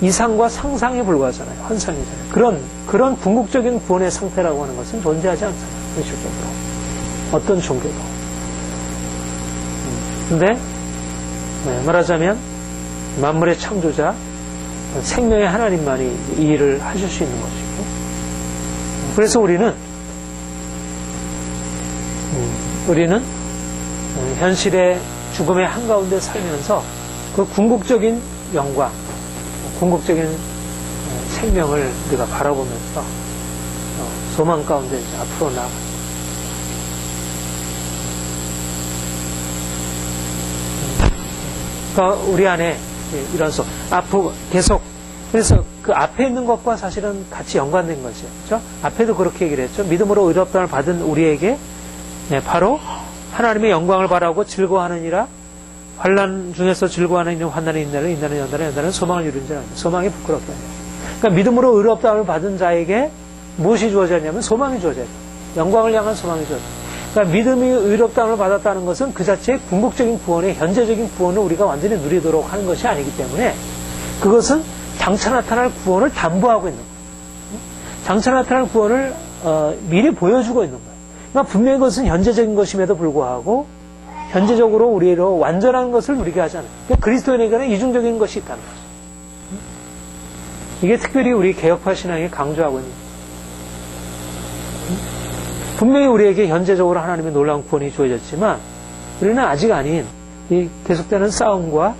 이상과 상상에 불과하잖아요. 환상이잖아요. 그런 궁극적인 구원의 상태라고 하는 것은 존재하지 않잖아요. 현실적으로. 어떤 종교도. 근데 말하자면 만물의 창조자 생명의 하나님만이 이 일을 하실 수 있는 것이고, 그래서 우리는 현실의 죽음의 한가운데 살면서 그 궁극적인 영광, 궁극적인 생명을 우리가 바라보면서 소망 가운데 이제 앞으로 나아가. 그러니까 우리 안에 이런 앞으로 계속, 그래서 그 앞에 있는 것과 사실은 같이 연관된 것이죠. 그렇죠? 앞에도 그렇게 얘기를 했죠. 믿음으로 의롭다를 받은 우리에게 바로 하나님의 영광을 바라고 즐거워하느니라. 환난 중에서 즐거워하는 이는 환난의 인내를, 인내는 연단을, 연단은 소망을 이루는 줄 압니다. 소망이 부끄럽다. 그러니까 믿음으로 의롭다를 받은 자에게 무엇이 주어졌냐면 소망이 주어져요. 영광을 향한 소망이 주어져요. 그러니까 믿음이 의롭다함을 받았다는 것은 그 자체의 궁극적인 구원의 현재적인 구원을 우리가 완전히 누리도록 하는 것이 아니기 때문에 그것은 장차 나타날 구원을 담보하고 있는 거예요. 장차 나타날 구원을 미리 보여주고 있는 거예요. 그러니까 분명히 그것은 현재적인 것임에도 불구하고 현재적으로 우리로 완전한 것을 누리게 하잖아요. 그러니까 그리스도인에게는 이중적인 것이 있다는 거죠. 이게 특별히 우리 개혁파 신앙이 강조하고 있는 거예요. 분명히 우리에게 현재적으로 하나님의 놀라운 구원이 주어졌지만 우리는 아직 아닌 이 계속되는 싸움과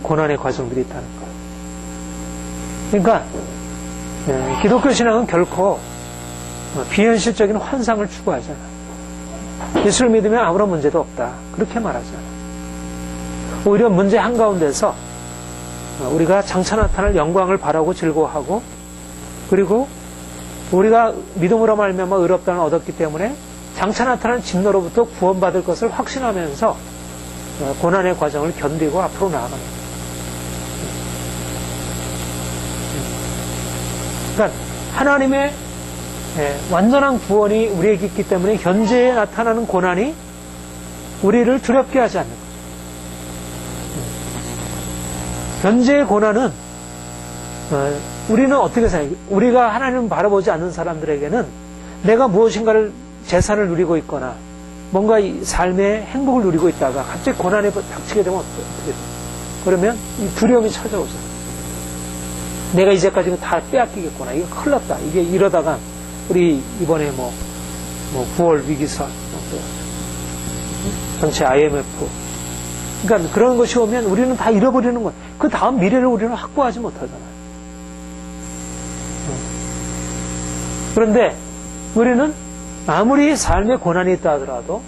고난의 과정들이 있다는 거예요. 그러니까 기독교 신앙은 결코 비현실적인 환상을 추구하잖아요. 예수를 믿으면 아무런 문제도 없다. 그렇게 말하잖아요. 오히려 문제 한가운데서 우리가 장차 나타날 영광을 바라고 즐거워하고 그리고 우리가 믿음으로 말미암아 의롭다함을 얻었기 때문에 장차 나타난 진노로부터 구원받을 것을 확신하면서 고난의 과정을 견디고 앞으로 나아가는 거예요. 그러니까 하나님의 완전한 구원이 우리에게 있기 때문에 현재에 나타나는 고난이 우리를 두렵게 하지 않는 거죠. 현재의 고난은 우리는 어떻게 생각해요? 우리가 하나님을 바라보지 않는 사람들에게는 내가 무엇인가를 재산을 누리고 있거나 뭔가 이 삶의 행복을 누리고 있다가 갑자기 고난에 닥치게 되면 어떻게 돼요? 그러면 이 두려움이 찾아오잖아요. 내가 이제까지 다 빼앗기겠구나. 이거 큰일 났다. 이게 이러다가 우리 이번에 9월 위기사, 전체 IMF. 그러니까 그런 것이 오면 우리는 다 잃어버리는 거예요. 그 다음 미래를 우리는 확보하지 못하잖아요. 그런데 우리는 아무리 삶에 고난이 있다 하더라도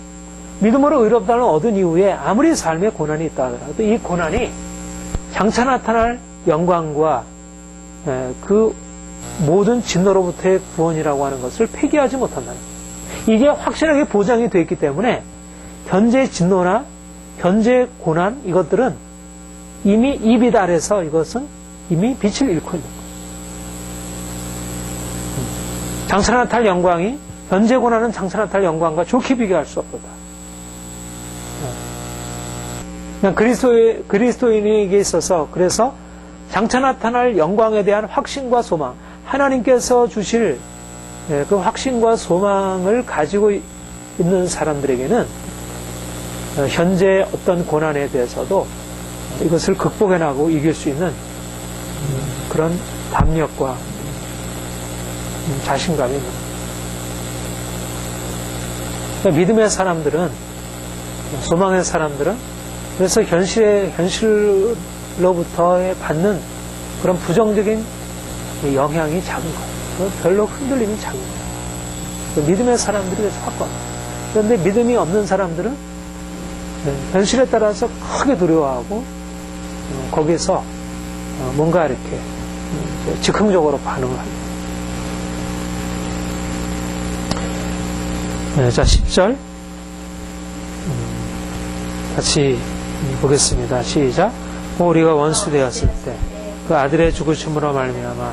믿음으로 의롭다함을 얻은 이후에 아무리 삶에 고난이 있다 하더라도 이 고난이 장차 나타날 영광과 그 모든 진노로부터의 구원이라고 하는 것을 폐기하지 못한다는 거예요. 이게 확실하게 보장이 되어 있기 때문에 현재의 진노나 현재의 고난 이것들은 이미 입이 달해서 이것은 이미 빛을 잃고 있는 거예요. 장차 나타날 영광이 현재 고난은 장차 나타날 영광과 좋게 비교할 수 없다. 그냥 그리스도인에게 있어서 그래서 장차 나타날 영광에 대한 확신과 소망, 하나님께서 주실 그 확신과 소망을 가지고 있는 사람들에게는 현재 어떤 고난에 대해서도 이것을 극복해나가고 이길 수 있는 그런 담력과 자신감이 있는 거예요. 그러니까 믿음의 사람들은, 소망의 사람들은 그래서 현실로부터 받는 그런 부정적인 영향이 작은 거예요. 별로 흔들림이 작은 거예요. 믿음의 사람들이 그래서 확고합니다. 그런데 믿음이 없는 사람들은 현실에 따라서 크게 두려워하고 거기서 뭔가 이렇게 즉흥적으로 반응을 합니다. 자, 10절 같이 보겠습니다. 시작. 우리가 원수 되었을 때 그 아들의 죽으심으로 말미암아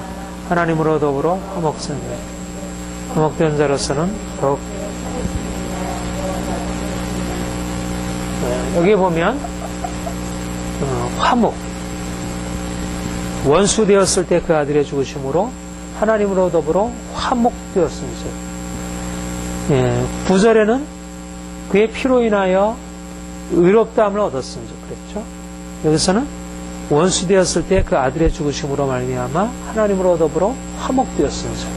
하나님으로 더불어 화목된 자로서는 더욱 여기 보면 화목 원수 되었을 때 그 아들의 죽으심으로 하나님으로 더불어 화목되었습니다. 9절에는 그의 피로 인하여 의롭다함을 얻었습니다. 그랬죠? 여기서는 원수 되었을 때 그 아들의 죽으심으로 말미암아 하나님으로 더불어 화목되었습니다.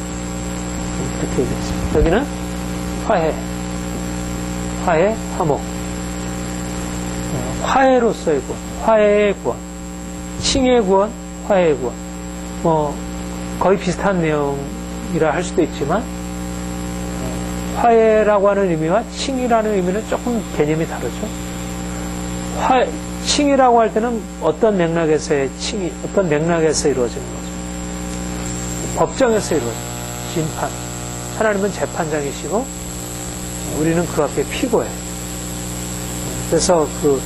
이렇게 얘기했습니다. 여기는 화해, 화목. 화해로서의 구원, 화해의 구원, 칭의 구원, 화해의 구원. 거의 비슷한 내용이라 할 수도 있지만 화해라고 하는 의미와 칭이라는 의미는 조금 개념이 다르죠. 칭이라고 할 때는 어떤 맥락에서의 칭이, 어떤 맥락에서 이루어지는 거죠. 법정에서 이루어지는 심판. 하나님은 재판장이시고 우리는 그 앞에 피고예요. 그래서 그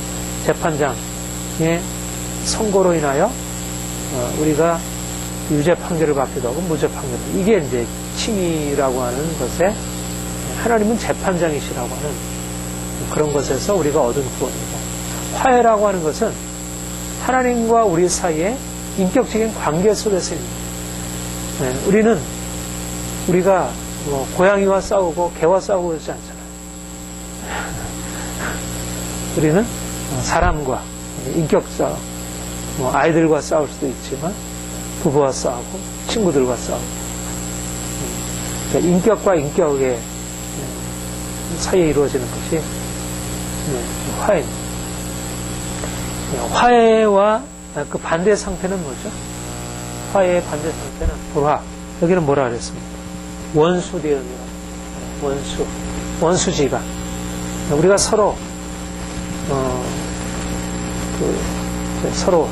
재판장의 선고로 인하여 우리가 유죄 판결을 받기도 하고 무죄 판결을, 이게 이제 칭이라고 하는 것의 하나님은 재판장이시라고 하는 그런 것에서 우리가 얻은 구원이고, 화해라고 하는 것은 하나님과 우리 사이에 인격적인 관계 속에서 있는 거예요. 우리가 뭐 고양이와 싸우고 개와 싸우고 그러지 않잖아요. 우리는 사람과 인격적, 뭐 아이들과 싸울 수도 있지만 부부와 싸우고 친구들과 싸우고, 그러니까 인격과 인격의 사이에 이루어지는 것이 화해입니다. 화해와 그 반대 상태는 뭐죠? 화해의 반대 상태는 불화. 여기는 뭐라 그랬습니까? 원수대응이라. 원수지간. 우리가 서로 서로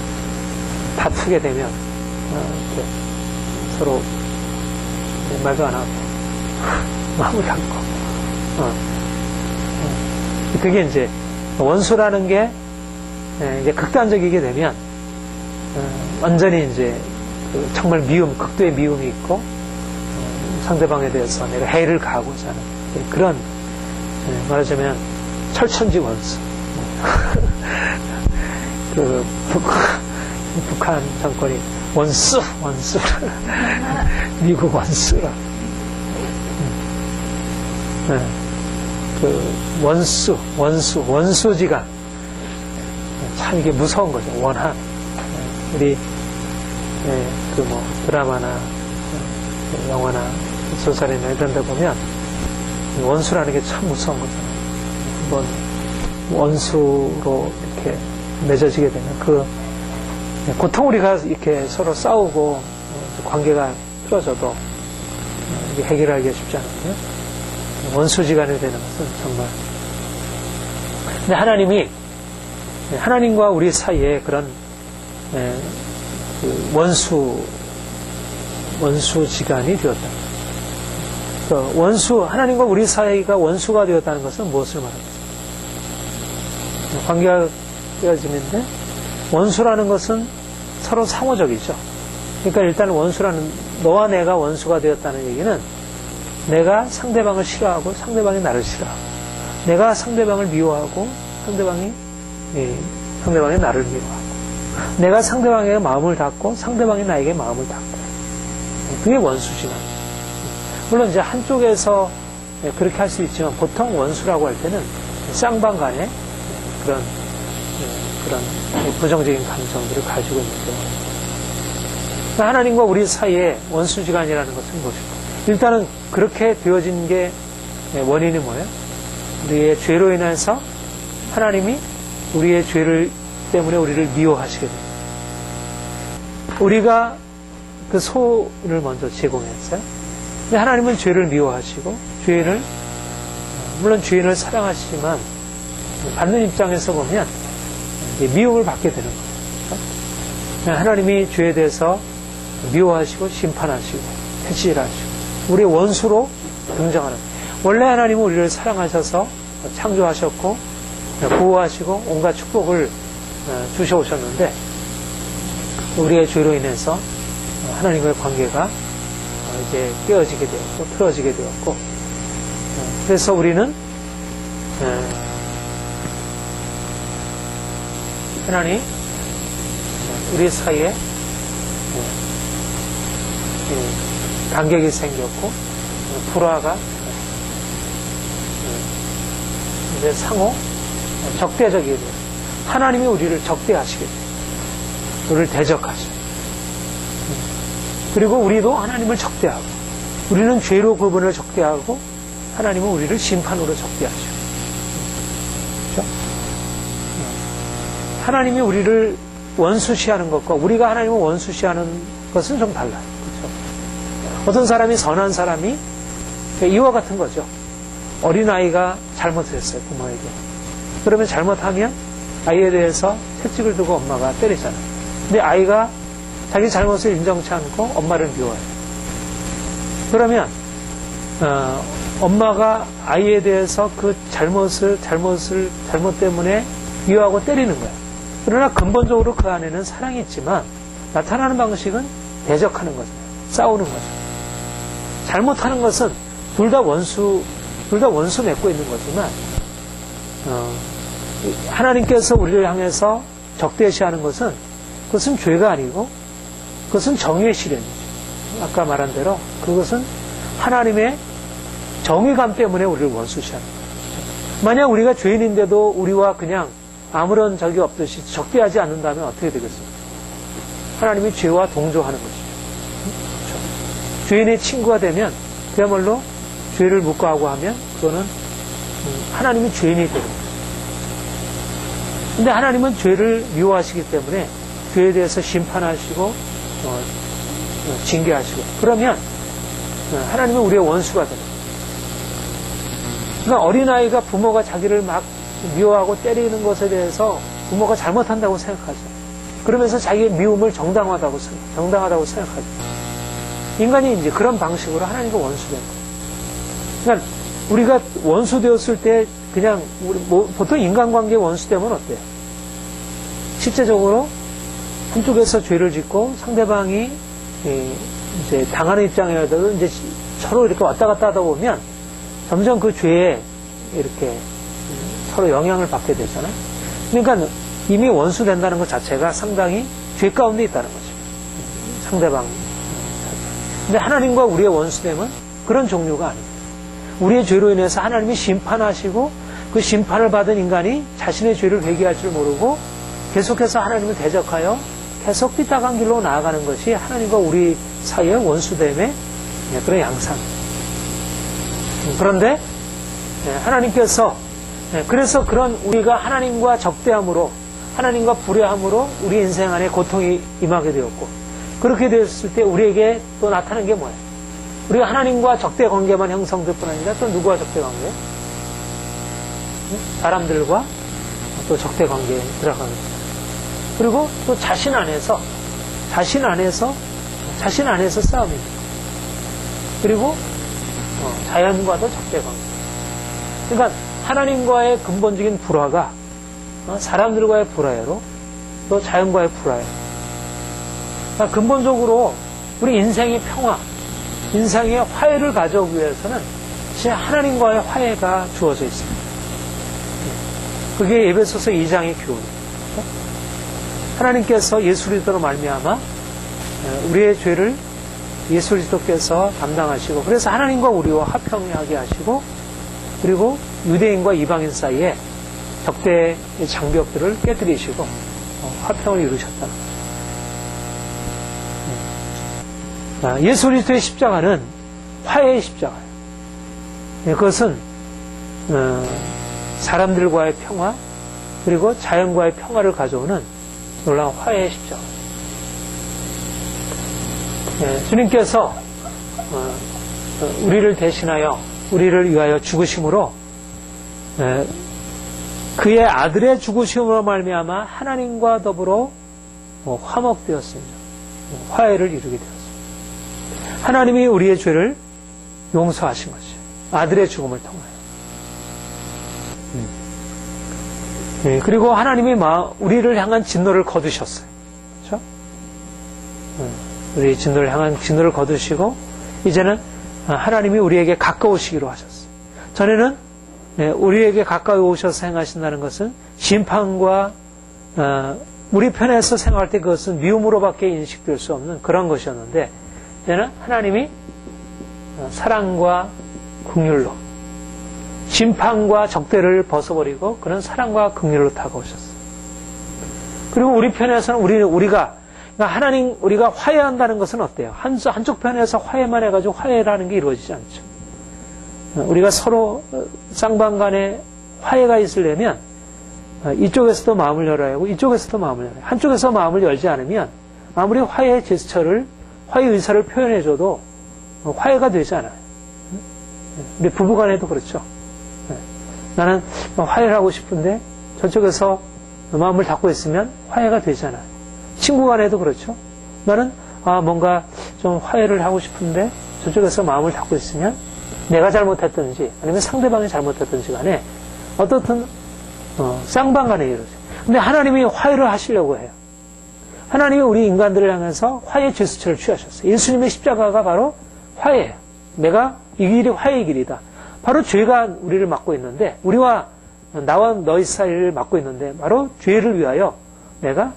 다투게 되면 서로 말도 안 하고 마무리하고 그게 이제 원수라는 게 이제 극단적이게 되면 완전히 이제 정말 극도의 미움이 있고 상대방에 대해서 내가 해를 가하고자 하는 그런, 말하자면 철천지 원수. 북한 정권이 원수 미국 원수라. 원수지간. 참 이게 무서운 거죠. 원한. 우리 드라마나 영화나 소설이나 이런 데 보면 원수라는 게 참 무서운 거잖아요. 한번 원수로 이렇게 맺어지게 되면 보통 우리가 이렇게 서로 싸우고 관계가 틀어져도 이게 해결하기가 쉽지 않은데요. 원수지간이 되는 것은 정말. 근데 하나님과 우리 사이에 그런 원수지간이 되었다. 하나님과 우리 사이가 원수가 되었다는 것은 무엇을 말합니까? 관계가 되어지는데, 원수라는 것은 서로 상호적이죠. 그러니까 일단 너와 내가 원수가 되었다는 얘기는 내가 상대방을 싫어하고 상대방이 나를 싫어하고, 내가 상대방을 미워하고 상대방이 나를 미워하고, 내가 상대방에게 마음을 닫고 상대방이 나에게 마음을 닫고, 그게 원수지간. 물론 이제 한쪽에서 그렇게 할 수 있지만 보통 원수라고 할 때는 쌍방 간에 그런 부정적인 감정들을 가지고 있는 경우입니다. 하나님과 우리 사이에 원수지간이라는 것은 무엇일까? 일단은 그렇게 되어진 게 원인이 뭐예요? 우리의 죄로 인해서 하나님이 우리의 죄를 때문에 우리를 미워하시게 됩니다. 우리가 그 소를 먼저 제공했어요. 근데 하나님은 죄를 미워하시고 물론 죄인을 사랑하시지만 받는 입장에서 보면 미움을 받게 되는 거예요. 하나님이 죄에 대해서 미워하시고 심판하시고 퇴치하시고 우리의 원수로 등장하는 거예요. 원래 하나님은 우리를 사랑하셔서 창조하셨고 보호하시고 온갖 축복을 주셔오셨는데, 우리의 죄로 인해서 하나님과의 관계가 이제 깨어지게 되었고 틀어지게 되었고, 그래서 우리는 하나님 우리 사이에 간격이 생겼고 불화가 이제 상호 적대적이게 돼요. 하나님이 우리를 적대하시게 돼요. 우리를 대적하시고, 그리고 우리도 하나님을 적대하고, 우리는 죄로 그분을 적대하고 하나님은 우리를 심판으로 적대하시고, 그렇죠? 하나님이 우리를 원수시하는 것과 우리가 하나님을 원수시하는 것은 좀 달라요. 그렇죠? 어떤 사람이, 선한 사람이 이와 같은 거죠. 어린아이가 잘못했어요, 부모에게. 그러면 잘못하면 아이에 대해서 채찍을 두고 엄마가 때리잖아요. 근데 아이가 자기 잘못을 인정치 않고 엄마를 미워해요. 그러면 엄마가 아이에 대해서 그 잘못 때문에 미워하고 때리는 거예요. 그러나 근본적으로 그 안에는 사랑이 있지만 나타나는 방식은 대적하는 거죠. 싸우는 거죠. 잘못하는 것은 둘 다 둘 다 원수 맺고 있는 거지만 하나님께서 우리를 향해서 적대시하는 것은 그것은 죄가 아니고 그것은 정의의 실현이죠. 아까 말한 대로 그것은 하나님의 정의감 때문에 우리를 원수시하는 거예요. 만약 우리가 죄인인데도 우리와 그냥 아무런 적이 없듯이 적대하지 않는다면 어떻게 되겠습니까? 하나님이 죄와 동조하는 것이죠. 그렇죠? 죄인의 친구가 되면 그야말로 죄를 묵과하고 하면 그거는 하나님이 죄인이 되는 거예요. 근데 하나님은 죄를 미워하시기 때문에 죄에 대해서 심판하시고 징계하시고 그러면 하나님은 우리의 원수가 됩니다. 그러니까 어린아이가 부모가 자기를 막 미워하고 때리는 것에 대해서 부모가 잘못한다고 생각하죠. 그러면서 자기의 미움을 정당하다고 생각하죠. 인간이 이제 그런 방식으로 하나님과 원수된 거예요. 그러니까 우리가 원수되었을 때 그냥 보통 인간관계 원수되면 어때요? 실제적으로 한쪽에서 죄를 짓고 상대방이 이제 당하는 입장이라도 이제 서로 이렇게 왔다 갔다 하다 보면 점점 그 죄에 이렇게 서로 영향을 받게 되잖아요. 그러니까 이미 원수된다는 것 자체가 상당히 죄 가운데 있다는 거죠. 상대방. 근데 하나님과 우리의 원수됨은 그런 종류가 아닙니다. 우리의 죄로 인해서 하나님이 심판하시고 그 심판을 받은 인간이 자신의 죄를 회개할 줄 모르고 계속해서 하나님을 대적하여 계속 삐딱한 길로 나아가는 것이 하나님과 우리 사이의 원수됨의 그런 양상입니다. 그런데 하나님께서 그래서 그런 우리가 하나님과 적대함으로 하나님과 불의함으로 우리 인생 안에 고통이 임하게 되었고 그렇게 되었을 때 우리에게 또 나타나는 게 뭐예요? 우리가 하나님과 적대 관계만 형성될 뿐 아니라 또 누구와 적대 관계? 사람들과 또 적대 관계에 들어가는 거예요. 그리고 또 자신 안에서 싸움입니다. 그리고 자연과도 적대 관계. 그러니까 하나님과의 근본적인 불화가 사람들과의 불화로 또 자연과의 불화예요. 그러니까 근본적으로 우리 인생의 평화, 인생의 화해를 가져오기 위해서는 진짜 하나님과의 화해가 주어져 있습니다. 그게 에베소서 2장의 교훈입니다. 하나님께서 예수 그리스도로 말미암아 우리의 죄를 예수 그리스도께서 담당하시고 그래서 하나님과 우리와 화평하게 하시고 그리고 유대인과 이방인 사이에 적대의 장벽들을 깨뜨리시고 화평을 이루셨다는 거예요. 예수 그리스도의 십자가는 화해의 십자가예요. 그것은 사람들과의 평화 그리고 자연과의 평화를 가져오는 놀라운 화해의 십자가. 주님께서 우리를 대신하여 우리를 위하여 죽으심으로 그의 아들의 죽으심으로 말미암아 하나님과 더불어 화목되었습니다. 화해를 이루게 되었습니다. 하나님이 우리의 죄를 용서하신 것이죠. 아들의 죽음을 통하여. 그리고 하나님이 우리를 향한 진노를 거두셨어요. 그렇죠? 우리 진노를 향한 진노를 거두시고 이제는 하나님이 우리에게 가까우시기로 하셨어요. 전에는 우리에게 가까이 오셔서 행하신다는 것은 심판과 우리 편에서 생각할 때 그것은 미움으로밖에 인식될 수 없는 그런 것이었는데 이제는 하나님이 사랑과 긍휼로 심판과 적대를 벗어버리고 그런 사랑과 긍휼로 다가오셨어요. 그리고 우리 편에서는 우리가 우리가 화해한다는 것은 어때요? 한쪽 편에서 화해만 해가지고 화해라는 게 이루어지지 않죠. 우리가 서로 쌍방간에 화해가 있으려면 이쪽에서도 마음을 열어야 하고 이쪽에서도 마음을 열어야 해요. 한쪽에서 마음을 열지 않으면 아무리 화해 제스처를 화해 의사를 표현해줘도 화해가 되지 않아요. 우리 부부간에도 그렇죠. 나는 화해를 하고 싶은데 저쪽에서 마음을 닫고 있으면 화해가 되지 않아요. 친구간에도 그렇죠. 나는 뭔가 좀 화해를 하고 싶은데 저쪽에서 마음을 닫고 있으면 내가 잘못했든지 아니면 상대방이 잘못했든지 간에 어떻든 쌍방간에 이루어져요. 근데 하나님이 화해를 하시려고 해요. 하나님이 우리 인간들을 향해서 화해 제스처를 취하셨어요. 예수님의 십자가가 바로 화해예요. 내가 이 길이 화해의 길이다. 바로 죄가 우리를 막고 있는데, 우리와 나와 너희 사이를 막고 있는데, 바로 죄를 위하여 내가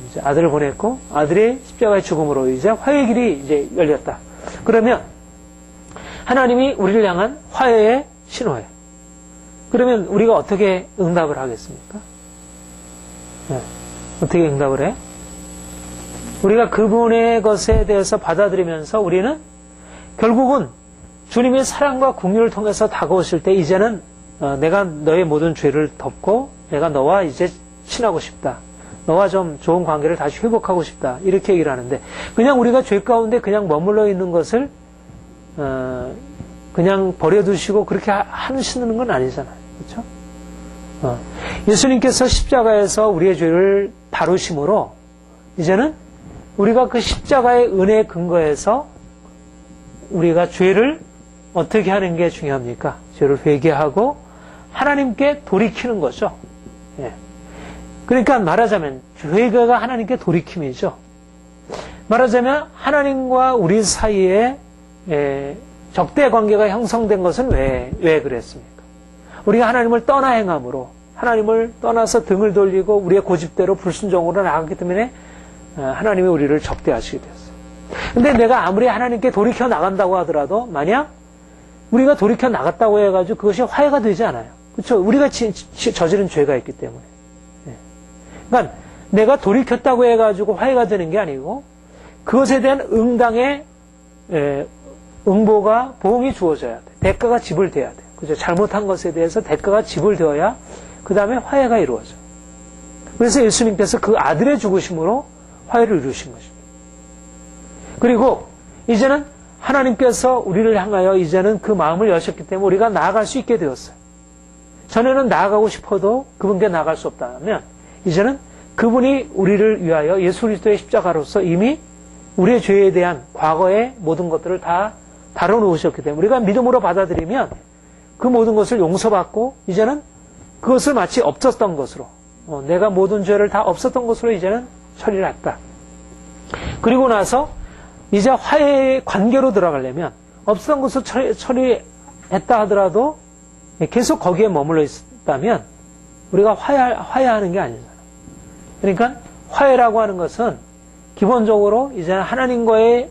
이제 아들을 보냈고, 아들의 십자가의 죽음으로 이제 화해의 길이 이제 열렸다. 그러면 하나님이 우리를 향한 화해의 신호예요. 그러면 우리가 어떻게 응답을 하겠습니까? 네. 어떻게 응답을 해? 우리가 그분의 것에 대해서 받아들이면서 우리는 결국은 주님의 사랑과 긍휼을 통해서 다가오실 때 이제는 내가 너의 모든 죄를 덮고 내가 너와 이제 친하고 싶다. 너와 좀 좋은 관계를 다시 회복하고 싶다. 이렇게 얘기를 하는데 그냥 우리가 죄 가운데 그냥 머물러 있는 것을 그냥 버려두시고 그렇게 하시는 건 아니잖아요. 그렇죠? 예수님께서 십자가에서 우리의 죄를 다루심으로 이제는 우리가 그 십자가의 은혜에 근거해서 우리가 죄를 어떻게 하는 게 중요합니까? 죄를 회개하고 하나님께 돌이키는 거죠. 예. 그러니까 말하자면 회개가 하나님께 돌이킴이죠. 말하자면 하나님과 우리 사이에 적대 관계가 형성된 것은 왜 그랬습니까? 우리가 하나님을 떠나 행함으로 하나님을 떠나서 등을 돌리고 우리의 고집대로 불순종으로 나갔기 때문에 하나님이 우리를 적대하시게 됐어요. 근데 내가 아무리 하나님께 돌이켜 나간다고 하더라도 만약 우리가 돌이켜 나갔다고 해가지고 그것이 화해가 되지 않아요. 그렇죠? 우리가 저지른 죄가 있기 때문에. 그러니까 내가 돌이켰다고 해가지고 화해가 되는 게 아니고 그것에 대한 응당의 응보가 보응이 주어져야 돼. 대가가 지불돼야 돼. 그죠? 잘못한 것에 대해서 대가가 지불되어야 그 다음에 화해가 이루어져. 그래서 예수님께서 그 아들의 죽으심으로 화해를 이루신 것입니다. 그리고 이제는 하나님께서 우리를 향하여 이제는 그 마음을 여셨기 때문에 우리가 나아갈 수 있게 되었어요. 전에는 나아가고 싶어도 그분께 나아갈 수 없다면 이제는 그분이 우리를 위하여 예수 그리스도의 십자가로서 이미 우리의 죄에 대한 과거의 모든 것들을 다 다뤄놓으셨기 때문에 우리가 믿음으로 받아들이면 그 모든 것을 용서받고 이제는 그것을 마치 없었던 것으로 내가 모든 죄를 다 없었던 것으로 이제는 처리를 했다. 그리고 나서 이제 화해의 관계로 들어가려면 없었던 것을 처리했다 하더라도 계속 거기에 머물러 있다면 우리가 화해하는 게 아니잖아요. 그러니까 화해라고 하는 것은 기본적으로 이제는 하나님과의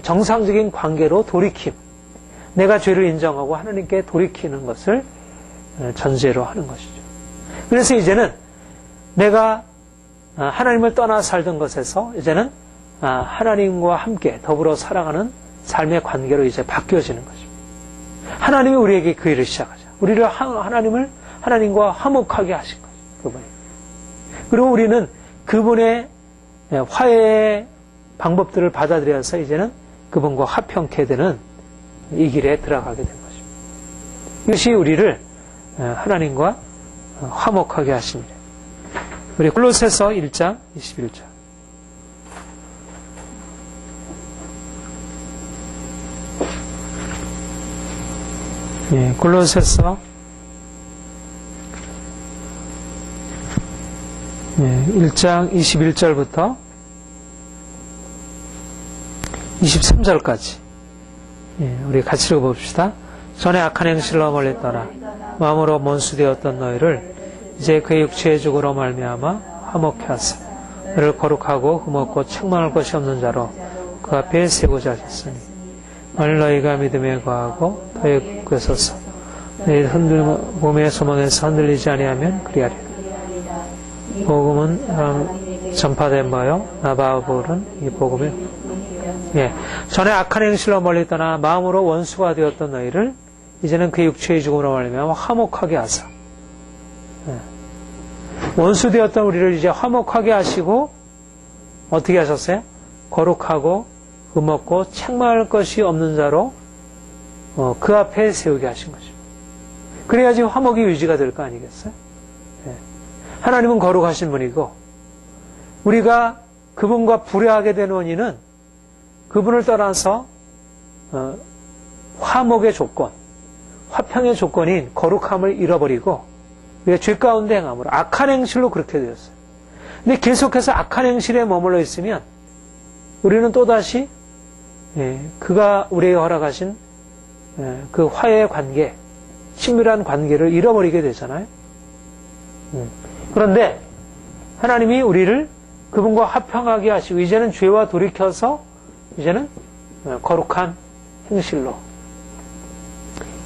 정상적인 관계로 돌이킴, 내가 죄를 인정하고 하나님께 돌이키는 것을 전제로 하는 것이죠. 그래서 이제는 내가 하나님을 떠나 살던 것에서 이제는 하나님과 함께 더불어 살아가는 삶의 관계로 이제 바뀌어지는 것입니다. 하나님이 우리에게 그 일을 시작하죠. 우리를 하나님과 화목하게 하신 거죠. 그분이. 그리고 우리는 그분의 화해의 방법들을 받아들여서 이제는 그분과 화평케 되는 이 길에 들어가게 된 것입니다. 이것이 우리를 하나님과 화목하게 하십니다. 우리 골로새서 1장 21절. 예, 골로새서 1장 21절부터 23절까지 우리 같이 읽어봅시다. 전에 악한 행실로 멀리 떠나 마음으로 원수되었던 너희를 이제 그의 육체의 죽으로 말미암아 화목케 하사 너를 거룩하고 흠없고 책망할 것이 없는 자로 그 앞에 세우고자 하셨으니 만일 너희가 믿음에 거하고 더에 굳서서 너희 몸의 소망에서 흔들리지 아니하면 그리하리라. 복음은 전파된 바요 나바볼은 이 복음을 전에 악한 행실로 멀리 떠나 마음으로 원수가 되었던 너희를 이제는 그 육체의 죽음으로 말미암아 화목하게 하사 원수 되었던 우리를 이제 화목하게 하시고 어떻게 하셨어요? 거룩하고 흠없고 책망할 것이 없는 자로 그 앞에 세우게 하신 것입니다. 그래야지 화목이 유지가 될 거 아니겠어요? 하나님은 거룩하신 분이고 우리가 그분과 불화하게 된 원인은 그분을 떠나서 화목의 조건, 화평의 조건인 거룩함을 잃어버리고 우리가 죄 가운데 행함으로 악한 행실로 그렇게 되었어요. 근데 계속해서 악한 행실에 머물러 있으면 우리는 또다시 그가 우리에게 허락하신 그 화해의 관계, 친밀한 관계를 잃어버리게 되잖아요. 그런데 하나님이 우리를 그분과 화평하게 하시고 이제는 죄와 돌이켜서 이제는 거룩한 행실로,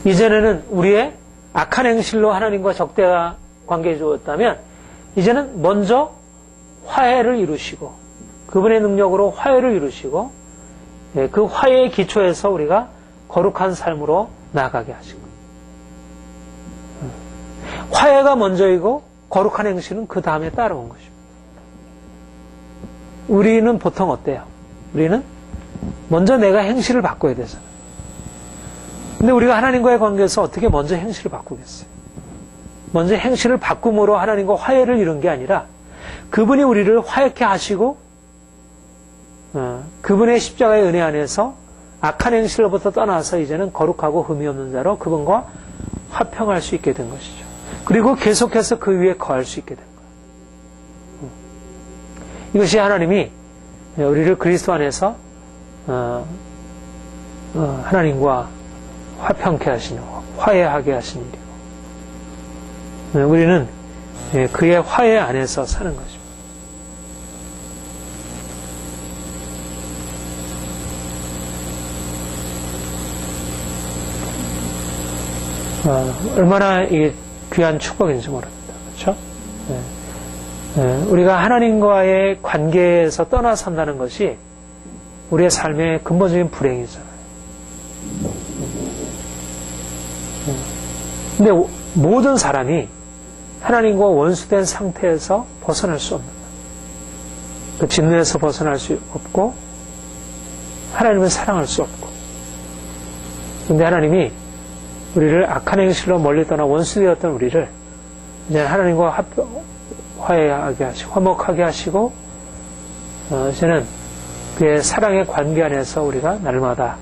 이전에는 우리의 악한 행실로 하나님과 적대가 관계에 주었다면 이제는 먼저 화해를 이루시고 그분의 능력으로 화해를 이루시고 그 화해의 기초에서 우리가 거룩한 삶으로 나아가게 하시고, 화해가 먼저이고 거룩한 행실은 그 다음에 따라온 것입니다. 우리는 보통 어때요? 우리는 먼저 내가 행실을 바꿔야 되잖아요. 근데 우리가 하나님과의 관계에서 어떻게 먼저 행실을 바꾸겠어요? 먼저 행실을 바꿈으로 하나님과 화해를 이룬 게 아니라 그분이 우리를 화해케 하시고 그분의 십자가의 은혜 안에서 악한 행실로부터 떠나서 이제는 거룩하고 흠이 없는 자로 그분과 화평할 수 있게 된 것이죠. 그리고 계속해서 그 위에 거할 수 있게 된 거예요. 이것이 하나님이 우리를 그리스도 안에서 하나님과 화평케 하시는, 화해하게 하신 일이고, 우리는 그의 화해 안에서 사는 것입니다. 얼마나 이게 귀한 축복인지 모릅니다. 그렇죠? 우리가 하나님과의 관계에서 떠나 산다는 것이 우리의 삶의 근본적인 불행이잖아요. 근데 모든 사람이 하나님과 원수된 상태에서 벗어날 수 없는 거예요. 그 진노에서 벗어날 수 없고 하나님을 사랑할 수 없고, 근데 하나님이 우리를 악한 행실로 멀리 떠나 원수되었던 우리를 이제 하나님과 화해하게 하시고 화목하게 하시고, 이제는 그의 사랑의 관계 안에서 우리가 날마다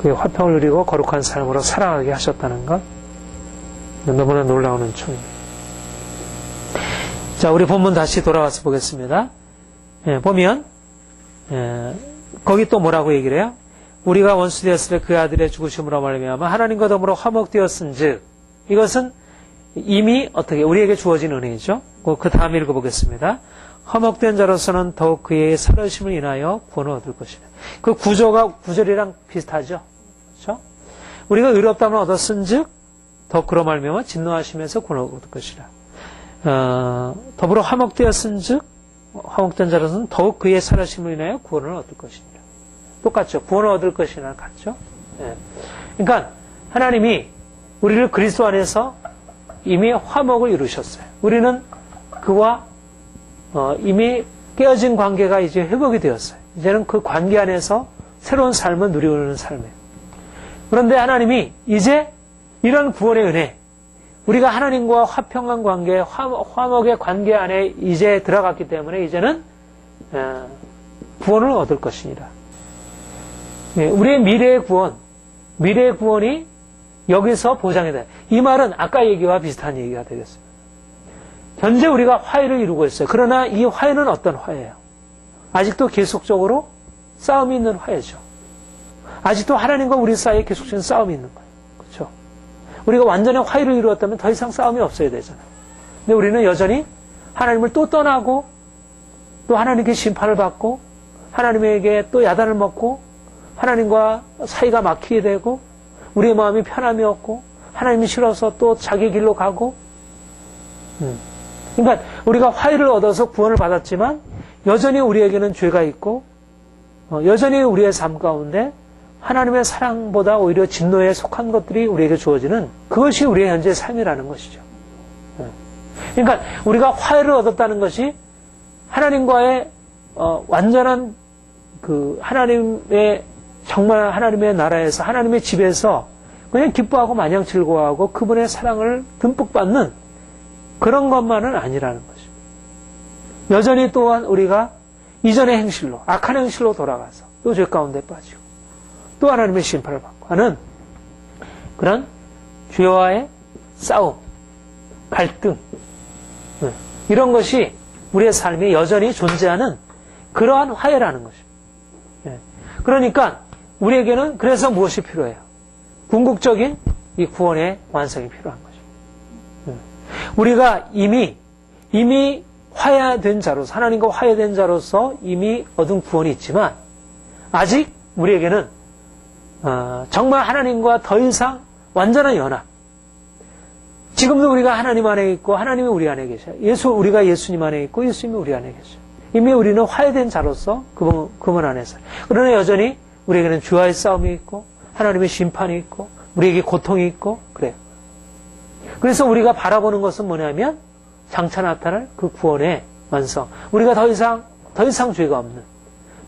그의 화평을 누리고 거룩한 삶으로 살아가게 하셨다는 것, 너무나 놀라운 은총입니다. 자, 우리 본문 다시 돌아와서 보겠습니다. 보면 거기 또 뭐라고 얘기를 해요? 우리가 원수 되었을 때 그 아들의 죽으심으로 말미암아 하나님과 더불어 화목되었은즉, 이것은 이미 어떻게 우리에게 주어진 은혜이죠. 그 다음 읽어보겠습니다. 화목된 자로서는 더욱 그의 살으심을 인하여 구원을 얻을 것이라. 그 구절이랑 비슷하죠. 그렇죠? 우리가 의롭다면 얻었은즉 더욱 그로 말미암아 진노하시면서 구원을 얻을 것이라. 더불어 화목되었은즉, 화목된 자로서는 더욱 그의 살으심을 인하여 구원을 얻을 것이니라. 똑같죠. 구원을 얻을 것이나 같죠. 그러니까 하나님이 우리를 그리스도 안에서 이미 화목을 이루셨어요. 우리는 그와 이미 깨어진 관계가 이제 회복이 되었어요. 이제는 그 관계 안에서 새로운 삶을 누리는 삶이에요. 그런데 하나님이 이제 이런 구원의 은혜, 우리가 하나님과 화평한 관계, 화목의 관계 안에 이제 들어갔기 때문에 이제는 구원을 얻을 것이니라. 우리의 미래의 구원이 여기서 보장이 돼요. 이 말은 아까 얘기와 비슷한 얘기가 되겠습니다. 현재 우리가 화해를 이루고 있어요. 그러나 이 화해는 어떤 화해예요? 아직도 계속적으로 싸움이 있는 화해죠. 아직도 하나님과 우리 사이에 계속적인 싸움이 있는 거예요. 그렇죠? 우리가 완전히 화해를 이루었다면 더 이상 싸움이 없어야 되잖아요. 근데 우리는 여전히 하나님을 또 떠나고 또 하나님께 심판을 받고 하나님에게 또 야단을 먹고 하나님과 사이가 막히게 되고 우리의 마음이 편함이 없고 하나님이 싫어서 또 자기 길로 가고, 그러니까 우리가 화해를 얻어서 구원을 받았지만 여전히 우리에게는 죄가 있고 여전히 우리의 삶 가운데 하나님의 사랑보다 오히려 진노에 속한 것들이 우리에게 주어지는, 그것이 우리의 현재의 삶이라는 것이죠. 그러니까 우리가 화해를 얻었다는 것이 하나님과의 완전한 그 하나님의 정말 하나님의 나라에서 하나님의 집에서 그냥 기뻐하고 마냥 즐거워하고 그분의 사랑을 듬뿍 받는 그런 것만은 아니라는 것입니다. 여전히 또한 우리가 이전의 행실로, 악한 행실로 돌아가서 또 죄 가운데 빠지고 또 하나님의 심판을 받고 하는 그런 죄와의 싸움, 갈등, 이런 것이 우리의 삶에 여전히 존재하는 그러한 화해라는 것입니다. 그러니까 우리에게는 그래서 무엇이 필요해요? 궁극적인 이 구원의 완성이 필요한 거죠. 우리가 이미 화해된 자로서, 하나님과 화해된 자로서 이미 얻은 구원이 있지만 아직 우리에게는 정말 하나님과 더 이상 완전한 연합, 지금도 우리가 하나님 안에 있고 하나님이 우리 안에 계셔요. 우리가 예수님 안에 있고 예수님이 우리 안에 계셔요. 이미 우리는 화해된 자로서 그분 안에서. 그러나 여전히 우리에게는 죄와의 싸움이 있고 하나님의 심판이 있고 우리에게 고통이 있고 그래요. 그래서 우리가 바라보는 것은 뭐냐면 장차 나타날 그 구원의 완성. 우리가 더 이상 죄가 없는,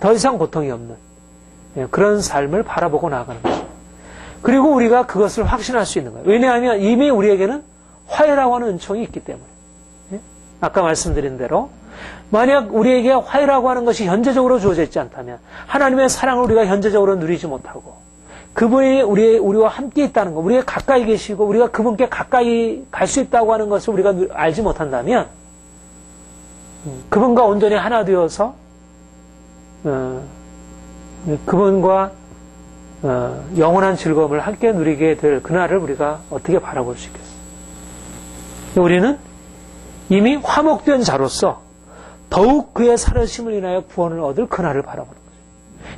더 이상 고통이 없는 그런 삶을 바라보고 나아가는 거죠. 그리고 우리가 그것을 확신할 수 있는 거예요. 왜냐하면 이미 우리에게는 화해라고 하는 은총이 있기 때문에. 아까 말씀드린 대로 만약 우리에게 화해라고 하는 것이 현재적으로 주어져 있지 않다면 하나님의 사랑을 우리가 현재적으로 누리지 못하고 그분이 우리와 함께 있다는 것, 우리가 가까이 계시고 우리가 그분께 가까이 갈 수 있다고 하는 것을 우리가 알지 못한다면 그분과 온전히 하나 되어서 그분과 영원한 즐거움을 함께 누리게 될 그날을 우리가 어떻게 바라볼 수 있겠어요? 우리는 이미 화목된 자로서 더욱 그의 살으심을 인하여 구원을 얻을 그날을 바라보는 거죠.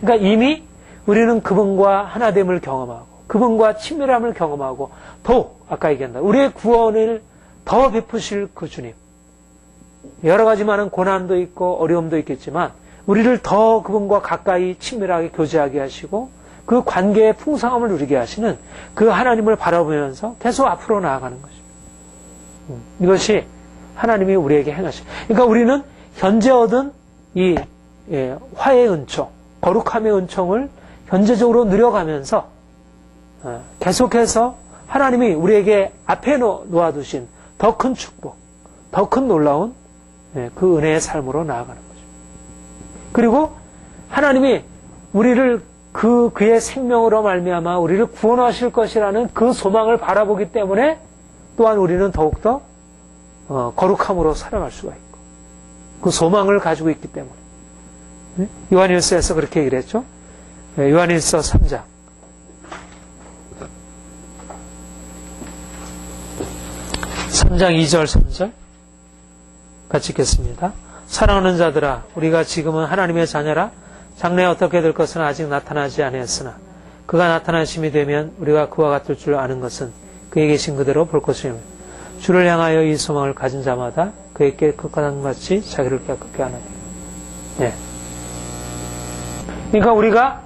그러니까 이미 우리는 그분과 하나됨을 경험하고 그분과 친밀함을 경험하고 더욱 아까 얘기한다. 우리의 구원을 더 베푸실 그 주님. 여러 가지 많은 고난도 있고 어려움도 있겠지만 우리를 더 그분과 가까이 친밀하게 교제하게 하시고 그 관계의 풍성함을 누리게 하시는 그 하나님을 바라보면서 계속 앞으로 나아가는 것입니다. 이것이 하나님이 우리에게 행하신. 그러니까 우리는 현재 얻은 이 화해의 은총, 거룩함의 은총을 현재적으로 누려가면서 계속해서 하나님이 우리에게 앞에 놓아두신 더 큰 축복, 더 큰 놀라운 그 은혜의 삶으로 나아가는 거죠. 그리고 하나님이 우리를 그의 생명으로 말미암아 우리를 구원하실 것이라는 그 소망을 바라보기 때문에 또한 우리는 더욱더 거룩함으로 살아갈 수가 있고 그 소망을 가지고 있기 때문에 요한일서에서 그렇게 얘기를 했죠. 요한일서 3장 2절 3절 같이 읽겠습니다. 사랑하는 자들아 우리가 지금은 하나님의 자녀라 장래에 어떻게 될 것은 아직 나타나지 아니했으나 그가 나타나심이 되면 우리가 그와 같을 줄 아는 것은 그에 계신 그대로 볼 것이며 주를 향하여 이 소망을 가진 자마다 그에게 끝과는 같이 자기를 깨끗게 하느니. 그러니까 우리가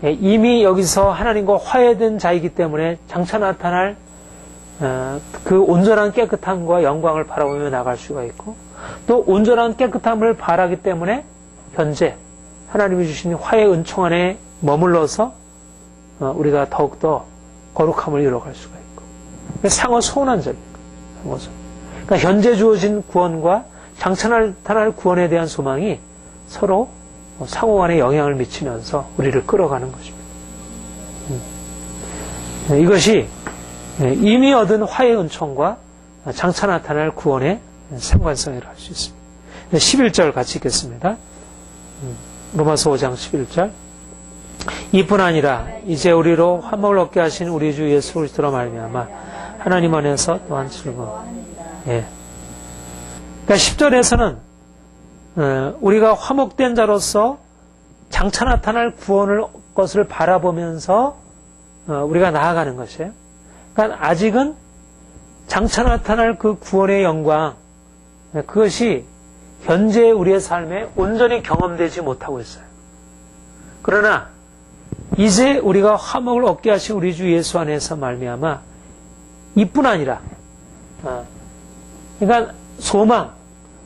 이미 여기서 하나님과 화해된 자이기 때문에 장차 나타날 그 온전한 깨끗함과 영광을 바라보며 나갈 수가 있고 또 온전한 깨끗함을 바라기 때문에 현재 하나님이 주신 화해의 은총 안에 머물러서 우리가 더욱더 거룩함을 이뤄갈 수가 있고 상호 소원한 자입니다. 그러니까 현재 주어진 구원과 장차 나타날 구원에 대한 소망이 서로 상호간에 영향을 미치면서 우리를 끌어가는 것입니다. 이것이 이미 얻은 화해의 은총과 장차 나타날 구원의 상관성이라 할 수 있습니다. 11절 같이 읽겠습니다. 로마서 5장 11절 이뿐 아니라 이제 우리로 화목을 얻게 하신 우리 주 예수 그리스도로 말미암아 하나님 안에서 또한 즐거움. 그러니까 10절에서는 우리가 화목된 자로서 장차 나타날 구원을 것을 바라보면서 우리가 나아가는 것이에요. 그러니까 아직은 장차 나타날 그 구원의 영광 그것이 현재 우리의 삶에 온전히 경험되지 못하고 있어요. 그러나 이제 우리가 화목을 얻게 하신 우리 주 예수 안에서 말미암아 이뿐 아니라 그러니까 소망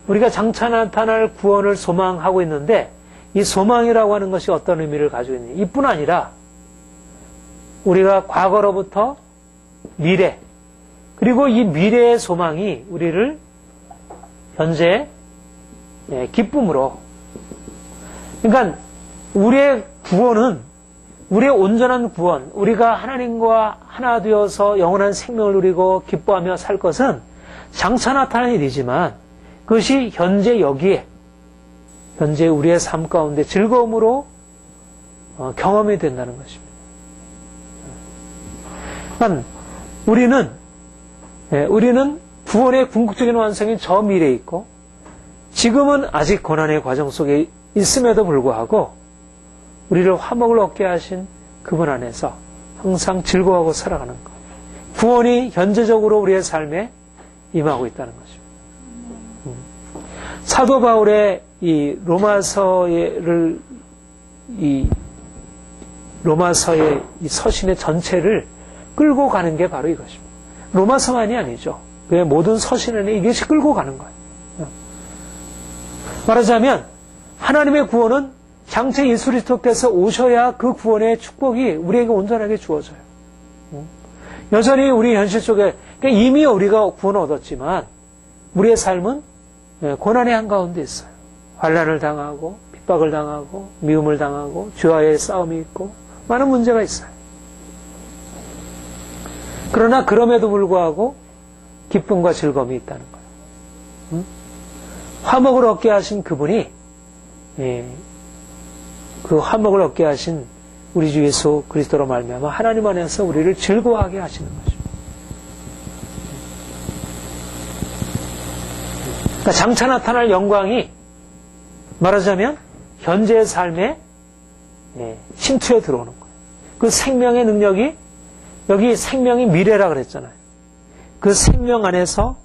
우리가 장차 나타날 구원을 소망하고 있는데 이 소망이라고 하는 것이 어떤 의미를 가지고 있느냐 이뿐 아니라 우리가 과거로부터 미래 그리고 이 미래의 소망이 우리를 현재 기쁨으로 그러니까 우리의 구원은 우리의 온전한 구원 우리가 하나님과 하나 되어서 영원한 생명을 누리고 기뻐하며 살 것은 장차 나타난 일이지만 그것이 현재 여기에 현재 우리의 삶 가운데 즐거움으로 경험이 된다는 것입니다. 그러니까 우리는 구원의 궁극적인 완성이 저 미래에 있고 지금은 아직 고난의 과정 속에 있음에도 불구하고 우리를 화목을 얻게 하신 그분 안에서 항상 즐거워하고 살아가는 것. 구원이 현재적으로 우리의 삶에 임하고 있다는 것입니다. 사도 바울의 이 로마서의 이 서신의 전체를 끌고 가는 게 바로 이것입니다. 로마서만이 아니죠. 그의 모든 서신은 이것이 끌고 가는 거예요. 말하자면 하나님의 구원은 장차 예수 그리스도께서 오셔야 그 구원의 축복이 우리에게 온전하게 주어져요. 여전히 우리 현실 속에 그러니까 이미 우리가 구원을 얻었지만 우리의 삶은 고난의 한가운데 있어요. 환난을 당하고 핍박을 당하고 미움을 당하고 죄와의 싸움이 있고 많은 문제가 있어요. 그러나 그럼에도 불구하고 기쁨과 즐거움이 있다는 거예요. 화목을 얻게 하신 그분이 그 화목을 얻게 하신 우리 주 예수 그리스도로 말미암아 하나님 안에서 우리를 즐거워하게 하시는 것입니다. 그러니까 장차 나타날 영광이 말하자면 현재의 삶에 침투해 들어오는 거예요. 그 생명의 능력이 여기 생명이 미래라 그랬잖아요. 그 생명 안에서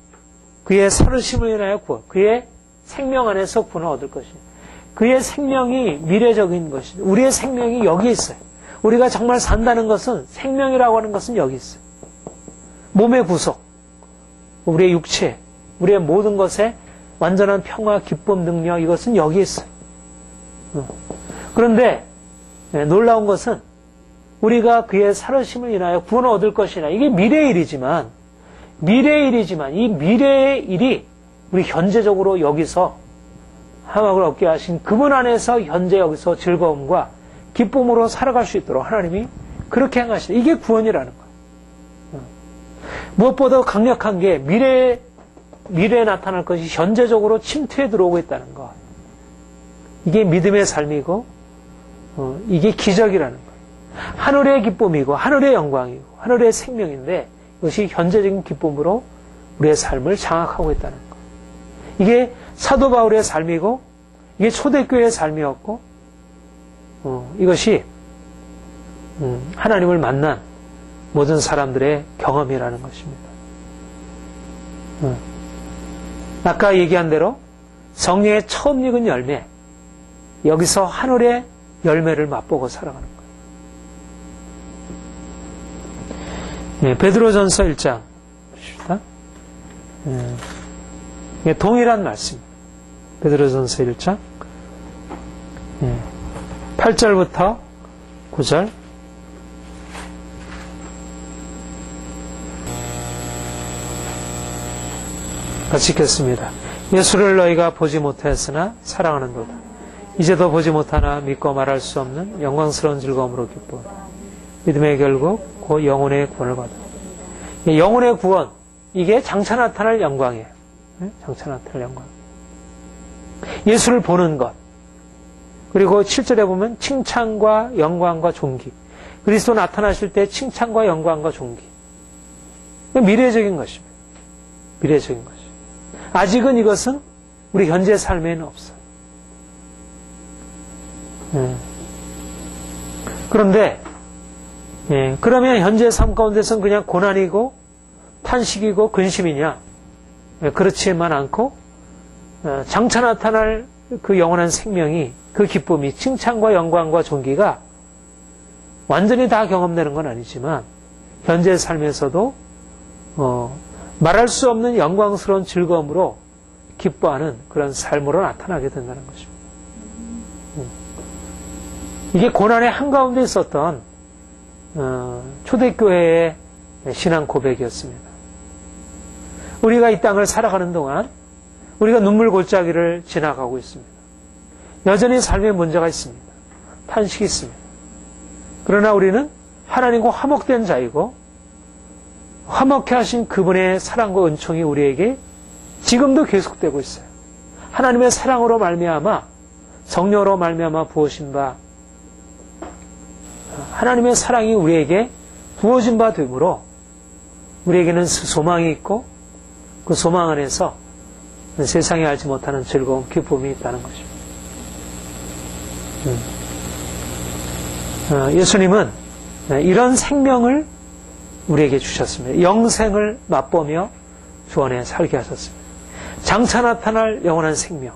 그의 살으심을 인하여 구원, 그의 생명 안에서 구원을 얻을 것이에요. 그의 생명이 미래적인 것이죠. 우리의 생명이 여기 있어요. 우리가 정말 산다는 것은 생명이라고 하는 것은 여기 있어요. 몸의 구속, 우리의 육체, 우리의 모든 것에 완전한 평화, 기쁨, 능력 이것은 여기 있어요. 그런데 놀라운 것은 우리가 그의 살으심을 인하여 구원을 얻을 것이나 이게 미래의 일이지만 이 미래의 일이 우리 현재적으로 여기서 화목을 얻게 하신 그분 안에서 현재 여기서 즐거움과 기쁨으로 살아갈 수 있도록 하나님이 그렇게 행하시다. 이게 구원이라는 거예요. 무엇보다 강력한 게 미래에 나타날 것이 현재적으로 침투해 들어오고 있다는 것. 이게 믿음의 삶이고 이게 기적이라는 거예요. 하늘의 기쁨이고 하늘의 영광이고 하늘의 생명인데 이것이 현재적인 기쁨으로 우리의 삶을 장악하고 있다는 것. 이게 사도 바울의 삶이고 이게 초대교회의 삶이었고 이것이 하나님을 만난 모든 사람들의 경험이라는 것입니다. 아까 얘기한 대로 성령의 처음 익은 열매, 여기서 하늘의 열매를 맛보고 살아가는 거예요. 베드로전서 1장 보십시다. 동일한 말씀. 베드로전서 1장 8절부터 9절 같이 읽겠습니다. 예수를 너희가 보지 못하였으나 사랑하는도다. 이제도 보지 못하나 믿고 말할 수 없는 영광스러운 즐거움으로 기뻐. 믿음의 결국 곧 영혼의 구원을 받아. 영혼의 구원, 이게 장차 나타날 영광이에요. 장차 나타날 영광. 예수를 보는 것. 그리고 7절에 보면 칭찬과 영광과 존귀. 그리스도 나타나실 때 칭찬과 영광과 존귀. 미래적인 것입니다. 미래적인 것입니다. 아직은 이것은 우리 현재 삶에는 없어요. 그런데 그러면 현재 삶 가운데서는 그냥 고난이고 탄식이고 근심이냐? 그렇지만 않고 장차 나타날 그 영원한 생명이 그 기쁨이 칭찬과 영광과 존귀가 완전히 다 경험되는 건 아니지만 현재 삶에서도 말할 수 없는 영광스러운 즐거움으로 기뻐하는 그런 삶으로 나타나게 된다는 것입니다. 이게 고난의 한가운데 있었던 초대교회의 신앙 고백이었습니다. 우리가 이 땅을 살아가는 동안 우리가 눈물 골짜기를 지나가고 있습니다. 여전히 삶에 문제가 있습니다. 탄식이 있습니다. 그러나 우리는 하나님과 화목된 자이고 화목케 하신 그분의 사랑과 은총이 우리에게 지금도 계속되고 있어요. 하나님의 사랑으로 말미암아 성령으로 말미암아 부으신 바 하나님의 사랑이 우리에게 부어진 바 되므로 우리에게는 소망이 있고 그 소망 안에서 세상이 알지 못하는 즐거운 기쁨이 있다는 것입니다. 예수님은 이런 생명을 우리에게 주셨습니다. 영생을 맛보며 주 안에 살게 하셨습니다. 장차 나타날 영원한 생명,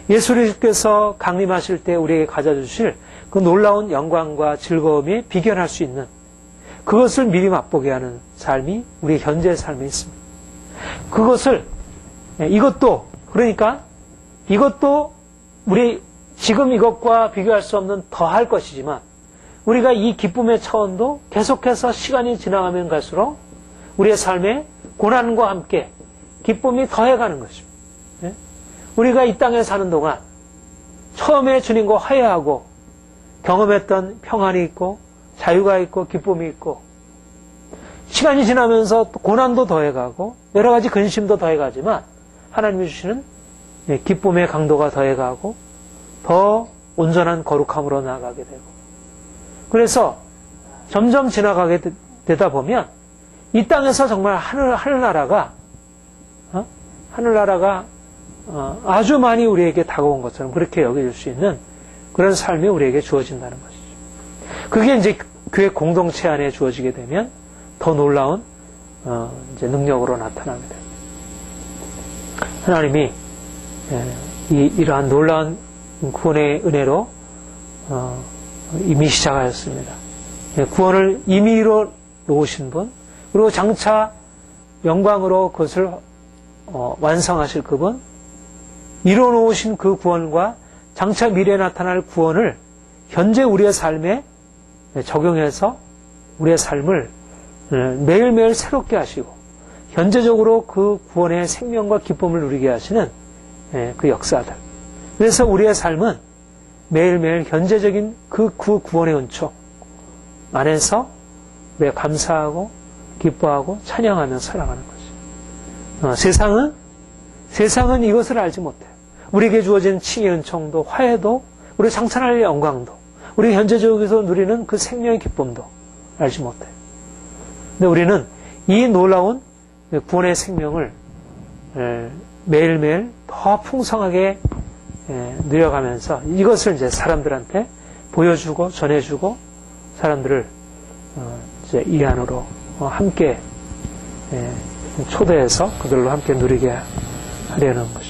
예수님께서 강림하실 때 우리에게 가져주실 그 놀라운 영광과 즐거움에 비견할 수 있는 그것을 미리 맛보게 하는 삶이 우리 현재의 삶에 있습니다. 그것을 그러니까 이것도 우리 지금 이것과 비교할 수 없는 더할 것이지만 우리가 이 기쁨의 차원도 계속해서 시간이 지나가면 갈수록 우리의 삶에 고난과 함께 기쁨이 더해가는 것입니다. 우리가 이 땅에 사는 동안 처음에 주님과 화해하고 경험했던 평안이 있고 자유가 있고 기쁨이 있고 시간이 지나면서 고난도 더해가고 여러 가지 근심도 더해가지만 하나님이 주시는 기쁨의 강도가 더해가고 더 온전한 거룩함으로 나아가게 되고 그래서 점점 지나가게 되다 보면 이 땅에서 정말 하늘나라가 아주 많이 우리에게 다가온 것처럼 그렇게 여겨질 수 있는 그런 삶이 우리에게 주어진다는 것이죠. 그게 이제 교회 공동체 안에 주어지게 되면 더 놀라운 이제 능력으로 나타납니다. 하나님이 이러한 놀라운 구원의 은혜로 이미 시작하였습니다. 구원을 이미 이뤄 놓으신 분, 그리고 장차 영광으로 그것을 완성하실 그분, 이뤄 놓으신 그 구원과 장차 미래에 나타날 구원을 현재 우리의 삶에 적용해서 우리의 삶을 매일매일 새롭게 하시고 현재적으로 그 구원의 생명과 기쁨을 누리게 하시는 그 역사들. 그래서 우리의 삶은 매일매일 현재적인 그 구원의 은총 안에서 우리가 감사하고 기뻐하고 찬양하며 살아가는 거죠. 세상은 이것을 알지 못해요. 우리에게 주어진 칭의 은총도 화해도 우리 장차날 영광도 우리 현재적으로 누리는 그 생명의 기쁨도 알지 못해요. 근데 우리는 이 놀라운 구원의 생명을 매일매일 더 풍성하게 누려가면서 이것을 이제 사람들한테 보여주고 전해주고 사람들을 이제 이 안으로 함께 초대해서 그들로 함께 누리게 하려는 것입니다.